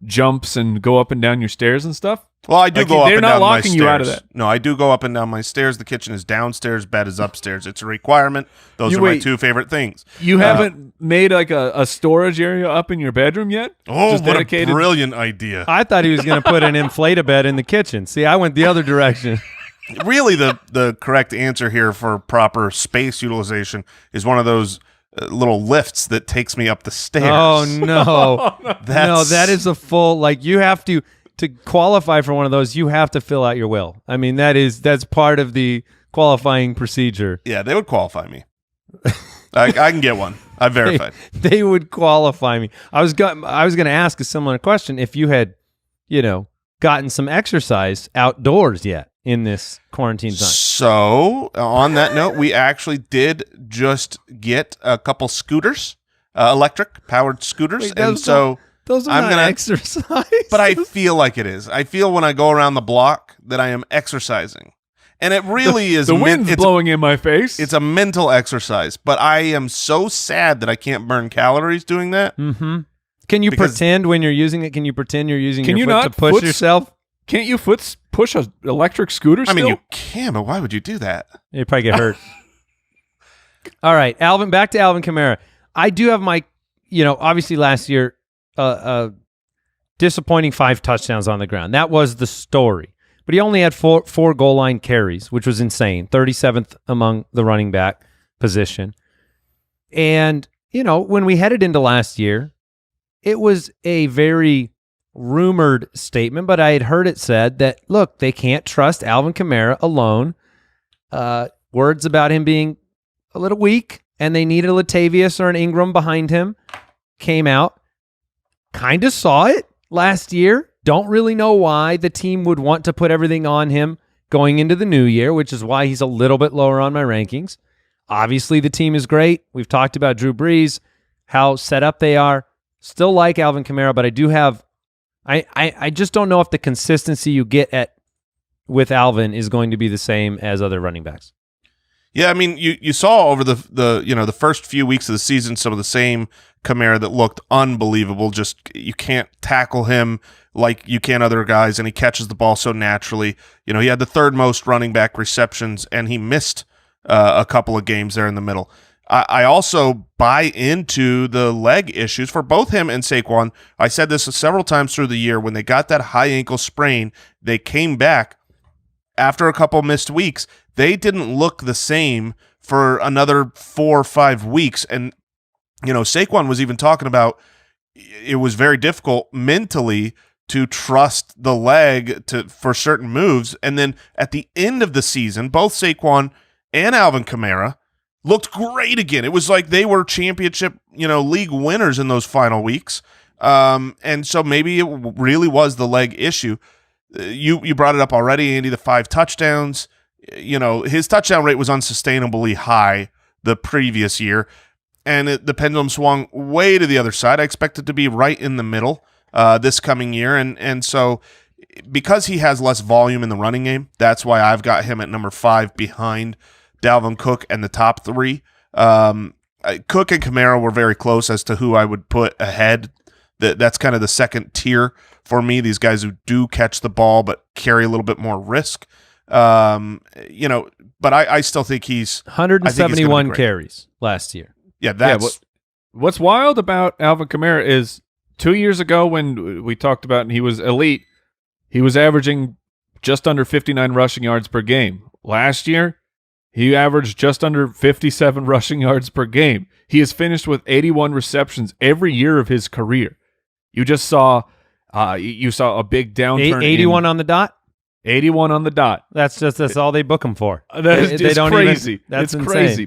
jumps and go up and down your stairs and stuff? Well, I do go up and down my stairs. They're not locking you out of that. No, I do go up and down my stairs. The kitchen is downstairs, bed is upstairs. It's a requirement. Those are my two favorite things. You haven't made like a storage area up in your bedroom yet? Oh, what dedicated? A brilliant idea. I thought he was going to put an inflate-a-bed in the kitchen. See, I went the other direction. Really, the correct answer here for proper space utilization is one of those little lifts that takes me up the stairs. Oh, no. No, that is a full, like, you have to qualify for one of those, you have to fill out your will. I mean, that's part of the qualifying procedure. Yeah, they would qualify me. I can get one. I verified. They would qualify me. I was going to ask a similar question if you had, gotten some exercise outdoors yet in this quarantine time. So, on that note, we actually did just get a couple scooters, electric powered scooters, Those are not exercise. But I feel like it is. I feel when I go around the block that I am exercising. And it really is. The wind's blowing in my face. It's a mental exercise. But I am so sad that I can't burn calories doing that. Mm-hmm. Can you pretend when you're using it? Can you pretend you're using your foot to push yourself? Can't you push an electric scooter still? I mean, you can, but why would you do that? You'd probably get hurt. All right, Alvin, back to Alvin Kamara. I do have my, obviously last year, disappointing 5 touchdowns on the ground. That was the story. But he only had four goal line carries, which was insane. 37th among the running back position. And, when we headed into last year, it was a very rumored statement, but I had heard it said that, look, they can't trust Alvin Kamara alone. Words about him being a little weak, and they needed a Latavius or an Ingram behind him came out. Kind of saw it last year. Don't really know why the team would want to put everything on him going into the new year, which is why he's a little bit lower on my rankings. Obviously, the team is great. We've talked about Drew Brees, how set up they are. Still like Alvin Kamara, but I do have I just don't know if the consistency you get with Alvin is going to be the same as other running backs. Yeah, I mean, you saw over the first few weeks of the season some of the same Kamara that looked unbelievable. Just you can't tackle him like you can other guys, and he catches the ball so naturally. He had the 3rd most running back receptions, and he missed a couple of games there in the middle. I also buy into the leg issues for both him and Saquon. I said this several times through the year. When they got that high ankle sprain, they came back after a couple missed weeks. They didn't look the same for another 4 or 5 weeks. And, Saquon was even talking about it was very difficult mentally to trust the leg for certain moves. And then at the end of the season, both Saquon and Alvin Kamara looked great again. It was like they were championship, league winners in those final weeks. And so maybe it really was the leg issue. You brought it up already, Andy, the 5 touchdowns. His touchdown rate was unsustainably high the previous year, and the pendulum swung way to the other side. I expect it to be right in the middle this coming year. And so because he has less volume in the running game, that's why I've got him at number 5 behind Dalvin Cook and the top 3. Cook and Kamara were very close as to who I would put ahead. That's kind of the second tier for me, these guys who do catch the ball but carry a little bit more risk. But I still think he's 171 carries last year. Yeah, what's wild about Alvin Kamara is 2 years ago when we talked about and he was elite, he was averaging just under 59 rushing yards per game. Last year, he averaged just under 57 rushing yards per game. He has finished with 81 receptions every year of his career. You just saw a big downturn. 81 on the dot? 81 on the dot. That's all they book him for. They don't crazy. That's it's insane. Crazy.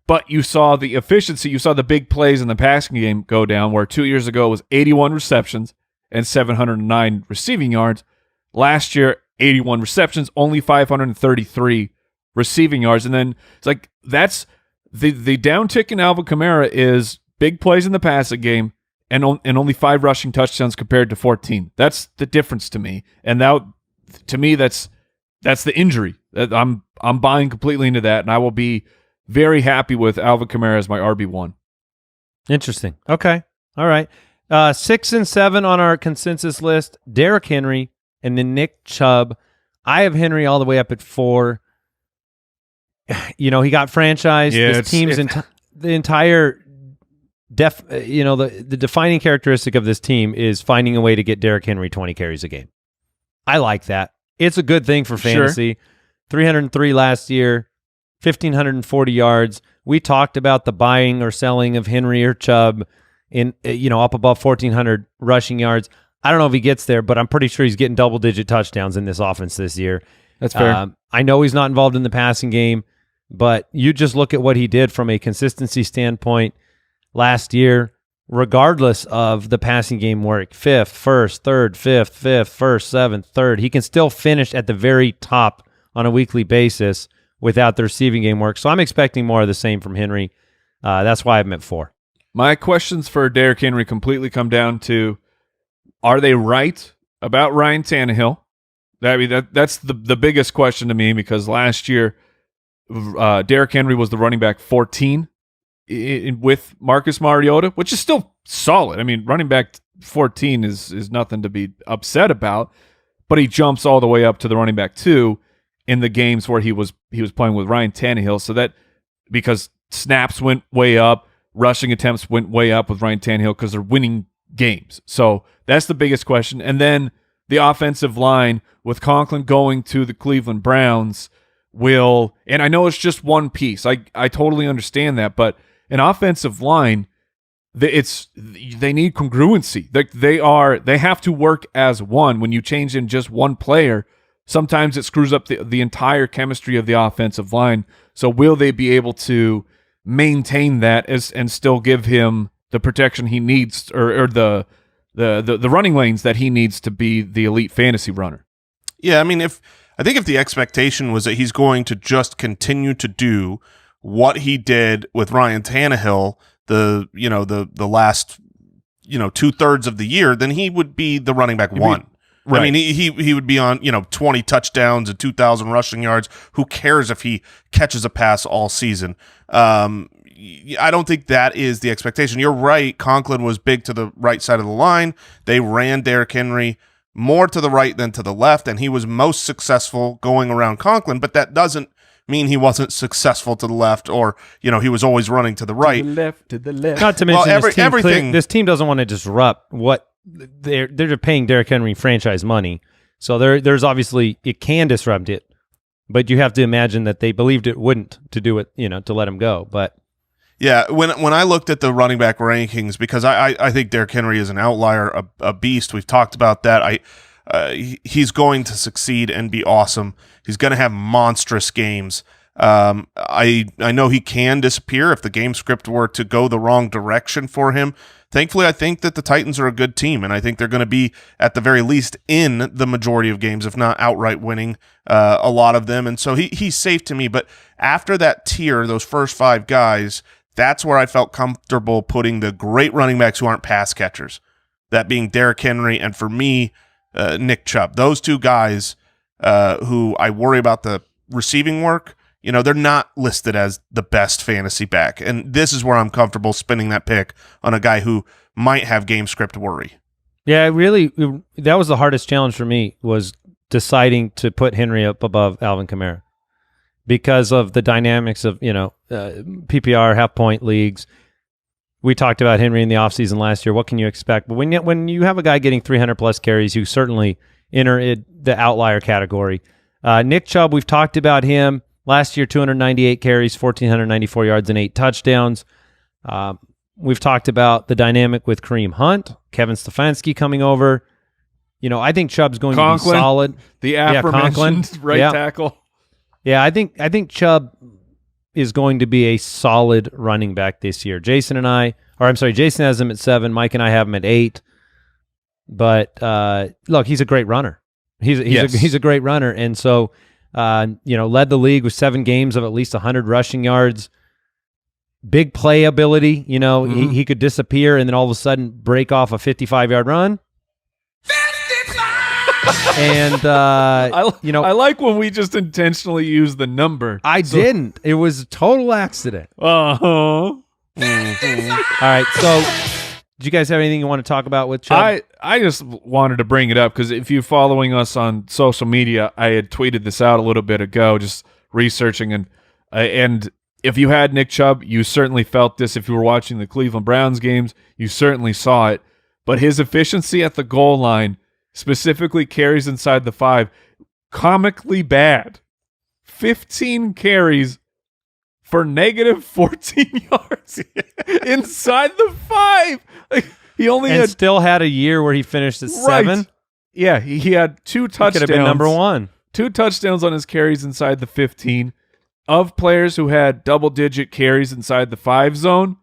But you saw the efficiency. You saw the big plays in the passing game go down, where 2 years ago it was 81 receptions and 709 receiving yards. Last year, 81 receptions, only 533 receiving yards. And then it's like that's the downtick in Alvin Kamara is big plays in the passing game and only 5 rushing touchdowns compared to 14. That's the difference to me. And to me, that's the injury. I'm buying completely into that, and I will be very happy with Alvin Kamara as my RB1. Interesting. Okay. All right. 6 and 7 on our consensus list. Derrick Henry, and then Nick Chubb. I have Henry all the way up at 4. He got franchised. Yeah, this team's the entire the defining characteristic of this team is finding a way to get Derrick Henry 20 carries a game. I like that. It's a good thing for fantasy. Sure. 303 last year, 1,540 yards. We talked about the buying or selling of Henry or Chubb in up above 1,400 rushing yards. I don't know if he gets there, but I'm pretty sure he's getting double-digit touchdowns in this offense this year. That's fair. I know he's not involved in the passing game, but you just look at what he did from a consistency standpoint last year, regardless of the passing game work. 5th, 1st, 3rd, 5th, 5th, 1st, 7th, 3rd. He can still finish at the very top on a weekly basis without the receiving game work. So I'm expecting more of the same from Henry. That's why I'm at 4. My questions for Derrick Henry completely come down to, are they right about Ryan Tannehill? I mean, that's the biggest question to me, because last year Derrick Henry was the running back 14 with Marcus Mariota, which is still solid. I mean, running back 14 is nothing to be upset about, but he jumps all the way up to the running back 2 in the games where he was playing with Ryan Tannehill. So that, because snaps went way up, rushing attempts went way up with Ryan Tannehill because they're winning games. So that's the biggest question. And then the offensive line with Conklin going to the Cleveland Browns will, and I know it's just one piece. I totally understand that, but an offensive line, they need congruency. They have to work as one. When you change in just one player, sometimes it screws up the entire chemistry of the offensive line. So will they be able to maintain that and still give him the protection he needs, or the running lanes that he needs to be the elite fantasy runner? Yeah, I mean, if the expectation was that he's going to just continue to do what he did with Ryan Tannehill the last 2/3 of the year, then he would be the running back 1. Right. I mean, he would be on 20 touchdowns and 2,000 rushing yards. Who cares if he catches a pass all season? I don't think that is the expectation. You're right. Conklin was big to the right side of the line. They ran Derrick Henry more to the right than to the left, and he was most successful going around Conklin, but that doesn't mean he wasn't successful to the left, or he was always running to the right. To the left. Not to mention this team doesn't want to disrupt what they're paying Derrick Henry franchise money. So there's obviously, it can disrupt it, but you have to imagine that they believed it wouldn't, to do it, to let him go. But yeah, when I looked at the running back rankings, because I think Derrick Henry is an outlier, a beast. We've talked about that. He's going to succeed and be awesome. He's going to have monstrous games. I know he can disappear if the game script were to go the wrong direction for him. Thankfully, I think that the Titans are a good team, and I think they're going to be, at the very least, in the majority of games, if not outright winning a lot of them. And so he's safe to me. But after that tier, those first 5 guys, that's where I felt comfortable putting the great running backs who aren't pass catchers, that being Derrick Henry and, for me, Nick Chubb. Those 2 guys who I worry about the receiving work, they're not listed as the best fantasy back. And this is where I'm comfortable spending that pick on a guy who might have game script worry. Yeah, that was the hardest challenge for me, was deciding to put Henry up above Alvin Kamara, because of the dynamics of, PPR, half-point leagues. We talked about Henry in the offseason last year. What can you expect? But when you have a guy getting 300-plus carries, you certainly enter the outlier category. Nick Chubb, we've talked about him. Last year, 298 carries, 1,494 yards, and 8 touchdowns. We've talked about the dynamic with Kareem Hunt, Kevin Stefanski coming over. I think Chubb's going to be solid. The aforementioned right tackle. Yeah, I think Chubb is going to be a solid running back this year. Jason has him at 7. Mike and I have him at 8. But look, he's a great runner. He's a great runner, and so led the league with 7 games of at least 100 rushing yards. Big play ability. He could disappear and then all of a sudden break off a 55-yard run. 55! And I like when we just intentionally use the number. I didn't. It was a total accident. Uh-huh. All right, so Did you guys have anything you want to talk about with Chubb? I just wanted to bring it up because if you're following us on social media, I had tweeted this out a little bit ago, just researching, and if you had Nick Chubb, you certainly felt this. If you were watching the Cleveland Browns games, you certainly saw it. But his efficiency at the goal line, specifically carries inside the 5, comically bad. 15 carries for negative 14 yards inside the 5. Like, he only still had a year where he finished at 7. Yeah, he had 2 touchdowns. Could have been number 1. 2 touchdowns on his carries inside the 15. Of players who had double-digit carries inside the 5 zone,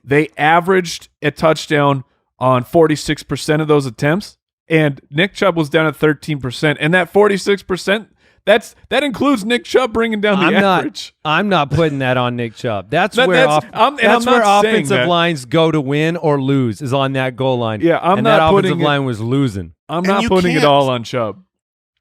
they averaged a touchdown on 46% of those attempts, and Nick Chubb was down at 13%. And that 46%, that includes Nick Chubb bringing down the average. I'm not putting that on Nick Chubb. That's where offensive lines go to win or lose, is on that goal line. Yeah, that offensive line was losing. I'm not putting it all on Chubb.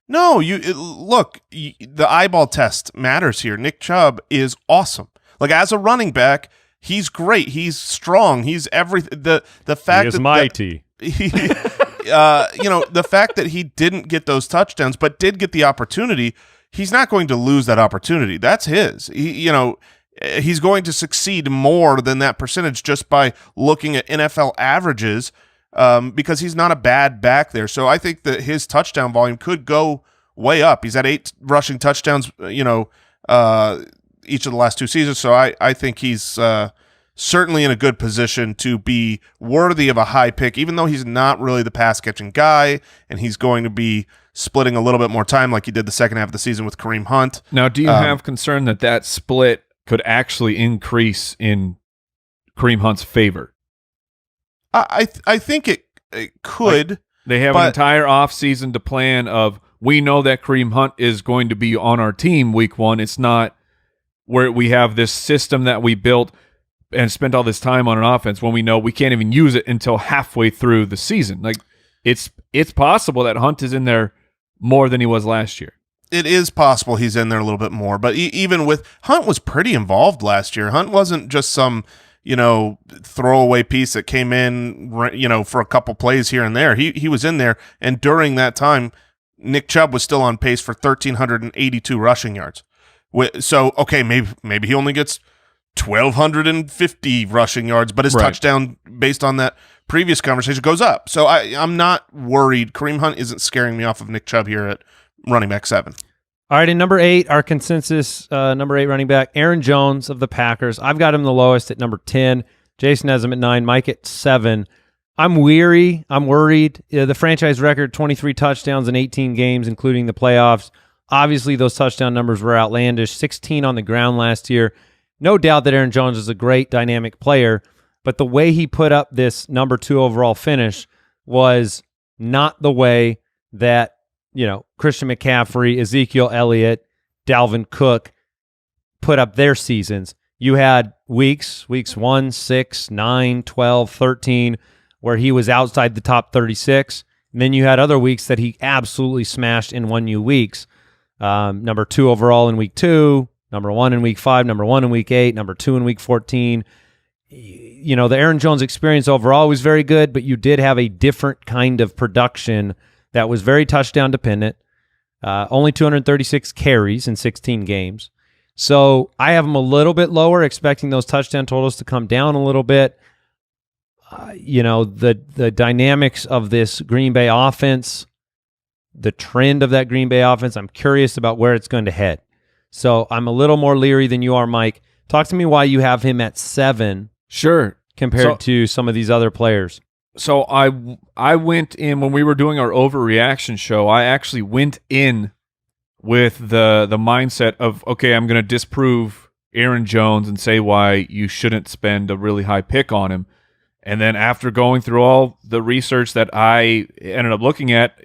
No, look, the eyeball test matters here. Nick Chubb is awesome. Like, as a running back, he's great. He's strong. He's everything. The fact he is mighty. The fact that he didn't get those touchdowns but did get the opportunity, he's not going to lose that opportunity. That's his. He's going to succeed more than that percentage just by looking at NFL averages. Because he's not a bad back there. So I think that his touchdown volume could go way up. He's had 8 rushing touchdowns, each of the last 2 seasons. So I think he's certainly in a good position to be worthy of a high pick, even though he's not really the pass-catching guy, and he's going to be splitting a little bit more time like he did the second half of the season with Kareem Hunt. Now, do you have concern that split could actually increase in Kareem Hunt's favor? I think it could. Like, they have an entire offseason to plan of, we know that Kareem Hunt is going to be on our team week 1. It's not where we have this system that we built and spent all this time on an offense when we know we can't even use it until halfway through the season. Like, it's possible that Hunt is in there more than he was last year. It is possible he's in there a little bit more. But even with Hunt was pretty involved last year. Hunt wasn't just some throwaway piece that came in, for a couple plays here and there. He was in there, and during that time, Nick Chubb was still on pace for 1,382 rushing yards. So, okay, maybe he only gets 1,250 rushing yards, but his touchdown, based on that previous conversation, goes up. So I'm not worried. Kareem Hunt isn't scaring me off of Nick Chubb here at running back 7. All right, in number 8, our consensus number 8 running back, Aaron Jones of the Packers. I've got him the lowest at number 10. Jason has him at 9. Mike at 7. I'm weary. I'm worried. The franchise record, 23 touchdowns in 18 games, including the playoffs. Obviously, those touchdown numbers were outlandish. 16 on the ground last year. No doubt that Aaron Jones is a great dynamic player, but the way he put up this number 2 overall finish was not the way that Christian McCaffrey, Ezekiel Elliott, Dalvin Cook put up their seasons. You had weeks 1, 6, 9, 12, 13, where he was outside the top 36. And then you had other weeks that he absolutely smashed in 1U weeks. Number 2 overall in week 2, number 1 in week 5, number 1 in week 8, number 2 in week 14. The Aaron Jones experience overall was very good, but you did have a different kind of production that was very touchdown dependent. Only 236 carries in 16 games. So I have him a little bit lower, expecting those touchdown totals to come down a little bit. The dynamics of this Green Bay offense, the trend of that Green Bay offense, I'm curious about where it's going to head. So I'm a little more leery than you are, Mike. Talk to me why you have him at 7. Sure. Compared to some of these other players. So I went in when we were doing our overreaction show. I actually went in with the mindset of, okay, I'm going to disprove Aaron Jones and say why you shouldn't spend a really high pick on him. And then after going through all the research that I ended up looking at,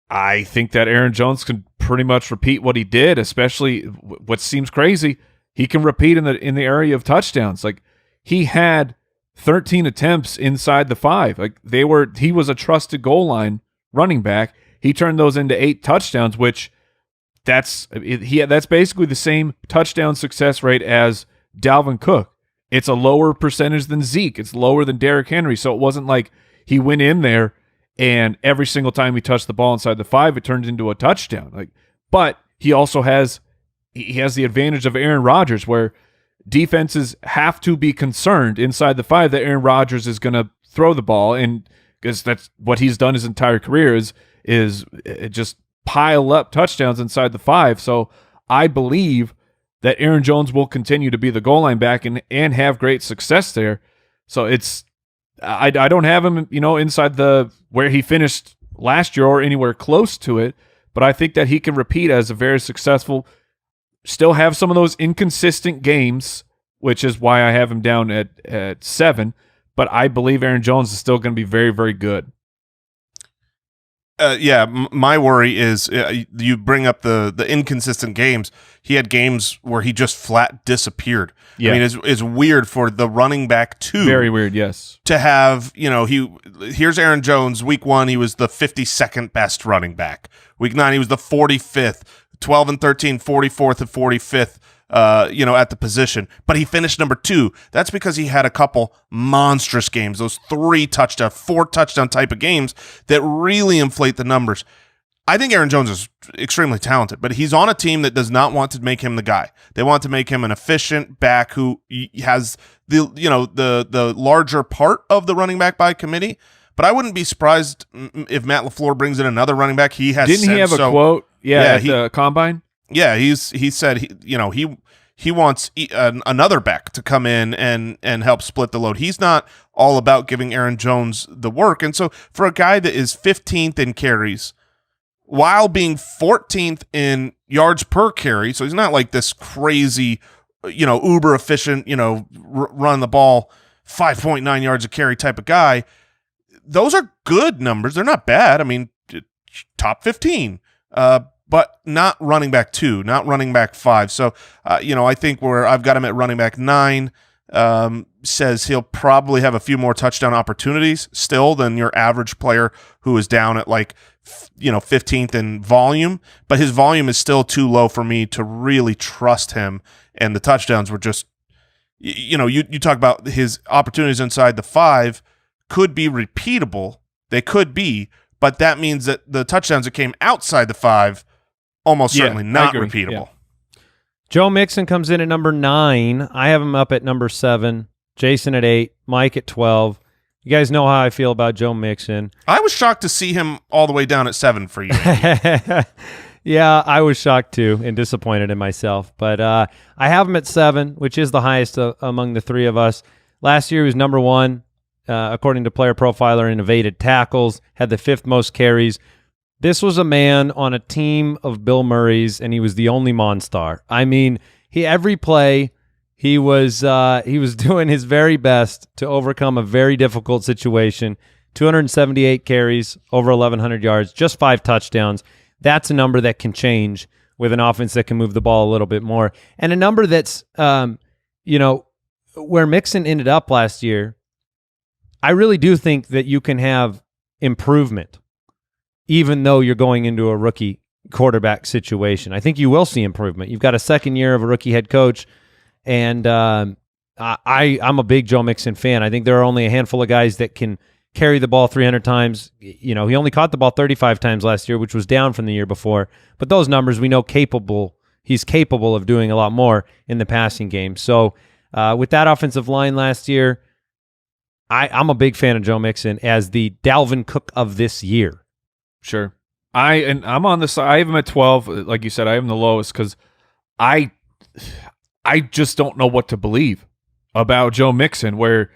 I think that Aaron Jones can pretty much repeat what he did, especially what seems crazy. He can repeat in the area of touchdowns. Like, he had 13 attempts inside the 5. Like, he was a trusted goal line running back. He turned those into 8 touchdowns, which that's basically the same touchdown success rate as Dalvin Cook. it's a lower percentage than Zeke. It's lower than Derrick Henry. So it wasn't like he went in there and every single time he touched the ball inside the 5, it turned into a touchdown. But he also has the advantage of Aaron Rodgers, where defenses have to be concerned inside the 5 that Aaron Rodgers is going to throw the ball, and because that's what he's done his entire career is just pile up touchdowns inside the 5. So I believe that Aaron Jones will continue to be the goal line back and have great success there. So I don't have him, inside the where he finished last year or anywhere close to it, but I think that he can repeat as a very successful, still have some of those inconsistent games, which is why I have him down at 7, but I believe Aaron Jones is still going to be very, very good. My worry is you bring up the inconsistent games. He had games where he just flat disappeared. Yeah. I mean, it's weird for the running back too. Very weird, yes. To have, here's Aaron Jones. Week 1, he was the 52nd best running back. Week 9, he was the 45th. 12 and 13, 44th and 45th. At the position, but he finished number 2. That's because he had a couple monstrous games, those 3 touchdown, 4 touchdown type of games that really inflate the numbers. I think Aaron Jones is extremely talented, but he's on a team that does not want to make him the guy. They want to make him an efficient back who has the larger part of the running back by committee. But I wouldn't be surprised if Matt LaFleur brings in another running back. Didn't he have a quote? At the combine. Yeah, he said he wants another back to come in and help split the load. He's not all about giving Aaron Jones the work. And so for a guy that is 15th in carries while being 14th in yards per carry, so he's not like this crazy, uber efficient, run the ball 5.9 yards a carry type of guy. Those are good numbers. They're not bad. I mean, top 15. But not running back 2, not running back 5. So, I think where I've got him at running back 9, says he'll probably have a few more touchdown opportunities still than your average player who is down at 15th in volume. But his volume is still too low for me to really trust him. And the touchdowns were just, you talk about his opportunities inside the 5 could be repeatable. They could be, but that means that the touchdowns that came outside the 5 almost certainly not repeatable. Yeah. Joe Mixon comes in at number 9. I have him up at number 7. Jason at 8. Mike at 12. You guys know how I feel about Joe Mixon. I was shocked to see him all the way down at 7 for you. Yeah, I was shocked too and disappointed in myself. But I have him at 7, which is the highest among the 3 of us. Last year he was number 1, according to Player Profiler, in evaded tackles, had the 5th most carries. This was a man on a team of Bill Murray's, and he was the only Monstar. I mean, every play he was doing his very best to overcome a very difficult situation. 278 carries, over 1,100 yards, just 5 touchdowns. That's a number that can change with an offense that can move the ball a little bit more, and a number that's where Mixon ended up last year. I really do think that you can have improvement even though you're going into a rookie quarterback situation. I think you will see improvement. You've got a second year of a rookie head coach, and I'm a big Joe Mixon fan. I think there are only a handful of guys that can carry the ball 300 times. He only caught the ball 35 times last year, which was down from the year before. But those numbers, we know he's capable of doing a lot more in the passing game. So with that offensive line last year, I'm a big fan of Joe Mixon as the Dalvin Cook of this year. Sure. I'm on the side. I have him at 12. Like you said, I have him the lowest because I just don't know what to believe about Joe Mixon, where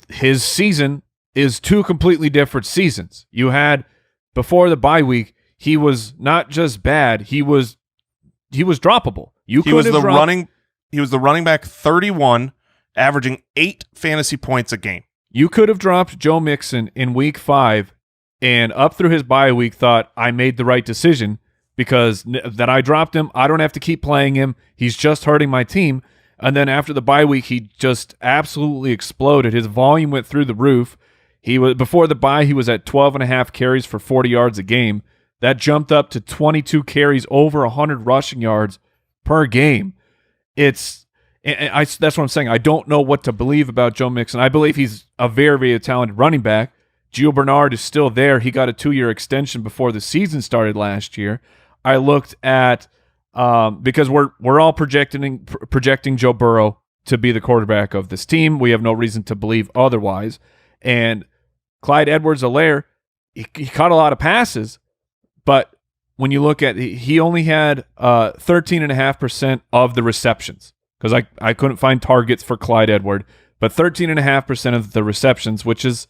his season is 2 completely different seasons. You had before the bye week, he was not just bad, he was droppable. He was the running back 31, averaging 8 fantasy points a game. You could have dropped Joe Mixon in week 5 and up through his bye week thought, I made the right decision because that I dropped him. I don't have to keep playing him. He's just hurting my team. And then after the bye week, he just absolutely exploded. His volume went through the roof. Before the bye, he was at 12.5 carries for 40 yards a game. That jumped up to 22 carries over 100 rushing yards per game. It's And that's what I'm saying. I don't know what to believe about Joe Mixon. I believe he's a very, very talented running back. Gio Bernard is still there. He got a 2-year extension before the season started last year. I looked at because we're all projecting Joe Burrow to be the quarterback of this team. We have no reason to believe otherwise. And Clyde Edwards-Helaire, he caught a lot of passes, but when you look at, he only had 13.5% of the receptions, because I couldn't find targets for Clyde Edwards, but 13.5% of the receptions, which is,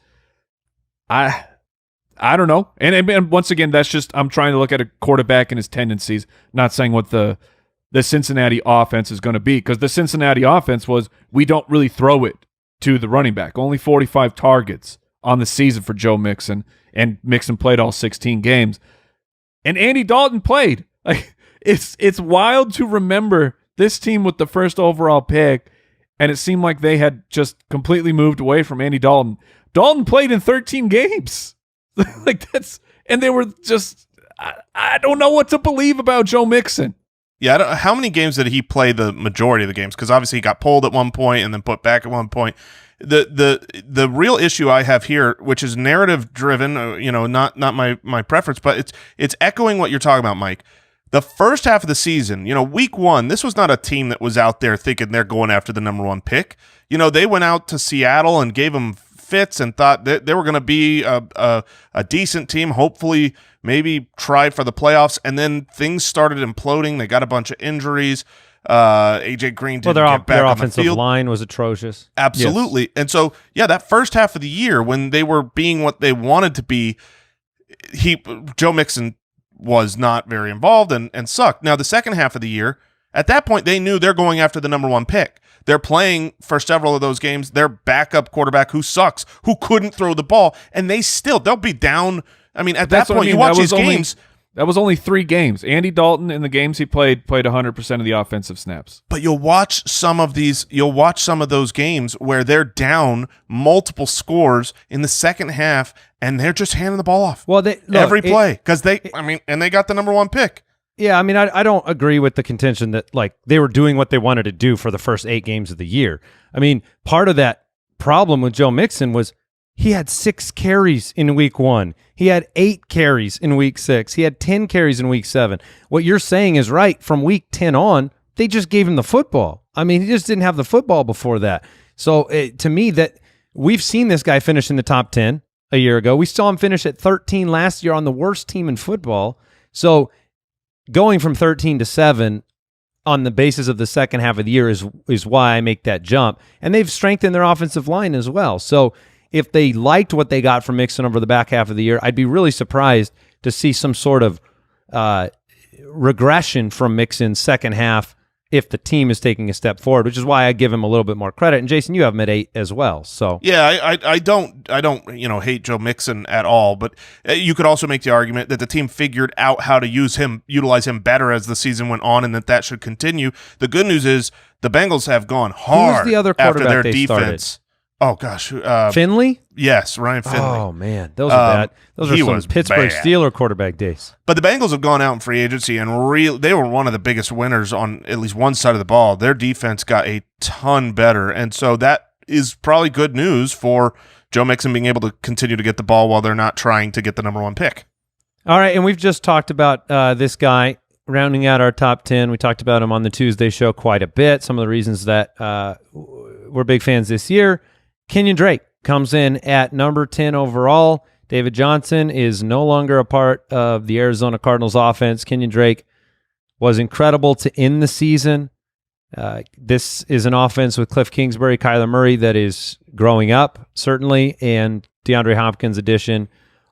I don't know. And once again, that's just, I'm trying to look at a quarterback and his tendencies, not saying what the Cincinnati offense is going to be, because the Cincinnati offense was, we don't really throw it to the running back. Only 45 targets on the season for Joe Mixon, and Mixon played all 16 games. And Andy Dalton played. Like, it's wild to remember this team with the first overall pick, and it seemed like they had just completely moved away from Andy Dalton. Dalton played in 13 games. And they were just, I don't know what to believe about Joe Mixon. Yeah, how many games did he play the majority of the games? Because obviously he got pulled at one point and then put back at one point. The real issue I have here, which is narrative driven, not my preference, but it's echoing what you're talking about, Mike. The first half of the season, week 1, this was not a team that was out there thinking they're going after the number 1 pick. They went out to Seattle and gave them fits and thought that they were going to be a decent team, hopefully maybe try for the playoffs, and then things started imploding. They got a bunch of injuries. AJ Green didn't get back their on the offensive field. line was atrocious. Absolutely. Yes. And so, that first half of the year when they were being what they wanted to be, Joe Mixon was not very involved and sucked. Now, the second half of the year, at that point, they knew they're going after the number 1 pick. They're playing for several of those games their backup quarterback who sucks, who couldn't throw the ball, and they'll be down. I mean, at that point, you watch these games. That was only 3 games. Andy Dalton, in the games he played 100% of the offensive snaps. But you'll watch some of those games where they're down multiple scores in the second half, and they're just handing the ball off. Well, every play, because they got the number 1 pick. Yeah, I mean, I don't agree with the contention that they were doing what they wanted to do for the first 8 games of the year. I mean, part of that problem with Joe Mixon was he had 6 carries in week 1. He had 8 carries in week 6. He had 10 carries in week 7. What you're saying is right. From week 10 on, they just gave him the football. I mean, he just didn't have the football before that. So to me, that we've seen this guy finish in the top 10 a year ago. We saw him finish at 13 last year on the worst team in football. So going from 13 to 7 on the basis of the second half of the year is why I make that jump. And they've strengthened their offensive line as well. So if they liked what they got from Mixon over the back half of the year, I'd be really surprised to see some sort of regression from Mixon's second half if the team is taking a step forward, which is why I give him a little bit more credit. And Jason, you have him at 8 as well. So yeah, I don't hate Joe Mixon at all, but you could also make the argument that the team figured out how to utilize him better as the season went on, and that should continue. The good news is the Bengals have gone hard. Who's the other after quarterback their they defense. Started? Oh gosh, Finley? Yes, Ryan Finley. Oh man, those are bad. Those are some Pittsburgh Steeler quarterback days. But the Bengals have gone out in free agency and they were one of the biggest winners on at least one side of the ball. Their defense got a ton better, and so that is probably good news for Joe Mixon being able to continue to get the ball while they're not trying to get the number 1 pick. All right, and we've just talked about this guy rounding out our top 10. We talked about him on the Tuesday show quite a bit. Some of the reasons that we're big fans this year. Kenyon Drake comes in at number 10 overall. David Johnson is no longer a part of the Arizona Cardinals offense. Kenyon Drake was incredible to end the season. This is an offense with Cliff Kingsbury, Kyler Murray that is growing up, certainly, and DeAndre Hopkins' addition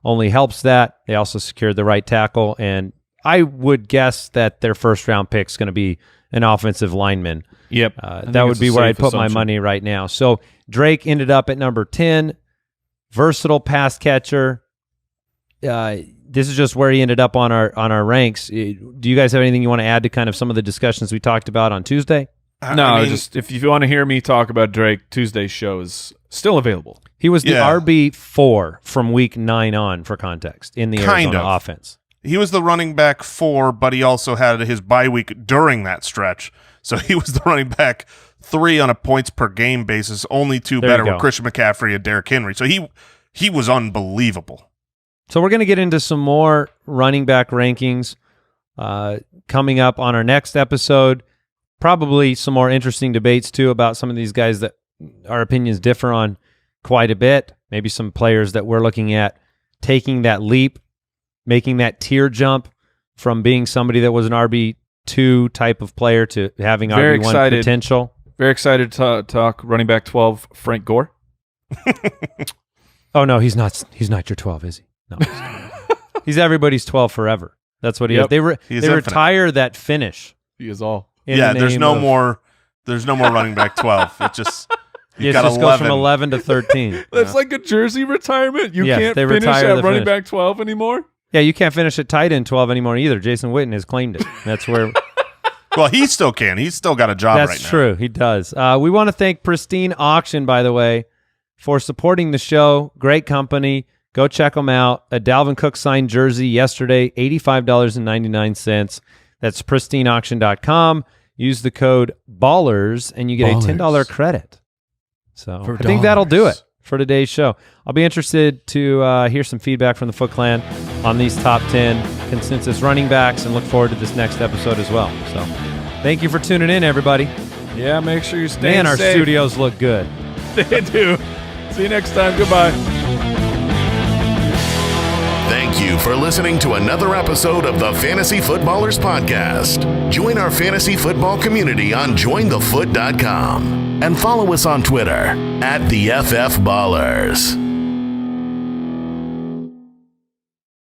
only helps that. They also secured the right tackle, and I would guess that their first-round pick is going to be an offensive lineman. Yep. That would be where I'd put my money right now. So Drake ended up at number 10, versatile pass catcher. This is just where he ended up on our ranks. Do you guys have anything you want to add to kind of some of the discussions we talked about on Tuesday? Just if you want to hear me talk about Drake, Tuesday's show is still available. He was the RB4 from week 9 on, for context, in the Arizona offense. He was the running back 4, but he also had his bye week during that stretch. So he was the running back 3 on a points per game basis. Only 2 There better you were go. Christian McCaffrey and Derrick Henry. So he was unbelievable. So we're going to get into some more running back rankings coming up on our next episode. Probably some more interesting debates, too, about some of these guys that our opinions differ on quite a bit. Maybe some players that we're looking at taking that leap, making that tier jump from being somebody that was an RB2 type of player to having Very RB1 excited. potential. Very excited to talk running back 12, Frank Gore. Oh, no, he's not your 12, is he? No. He's everybody's 12 forever. That's what he is. They retire that finish. He is all. in the There's name no of- more running back 12. It just It got just 11. goes from 11 to 13. That's like a jersey retirement. You Yes, can't they finish retire at the running finish. back 12 anymore. Yeah, you can't finish at tight end 12 anymore either. Jason Witten has claimed it. That's where. Well, he still can. He's still got a job right now. That's true. He does. We want to thank Pristine Auction, by the way, for supporting the show. Great company. Go check them out. A Dalvin Cook signed jersey yesterday, $85.99. That's pristineauction.com. Use the code BALLERS, and you get a $10 credit. So For I think that'll do dollars. it for today's show. I'll be interested to hear some feedback from the Foot Clan on these top 10 consensus running backs and look forward to this next episode as well. So thank you for tuning in, everybody. Yeah, make sure you stay Man, our safe. studios look good. They do. See you next time. Goodbye. Thank you for listening to another episode of the Fantasy Footballers Podcast. Join our fantasy football community on jointhefoot.com and follow us on Twitter @TheFFBallers.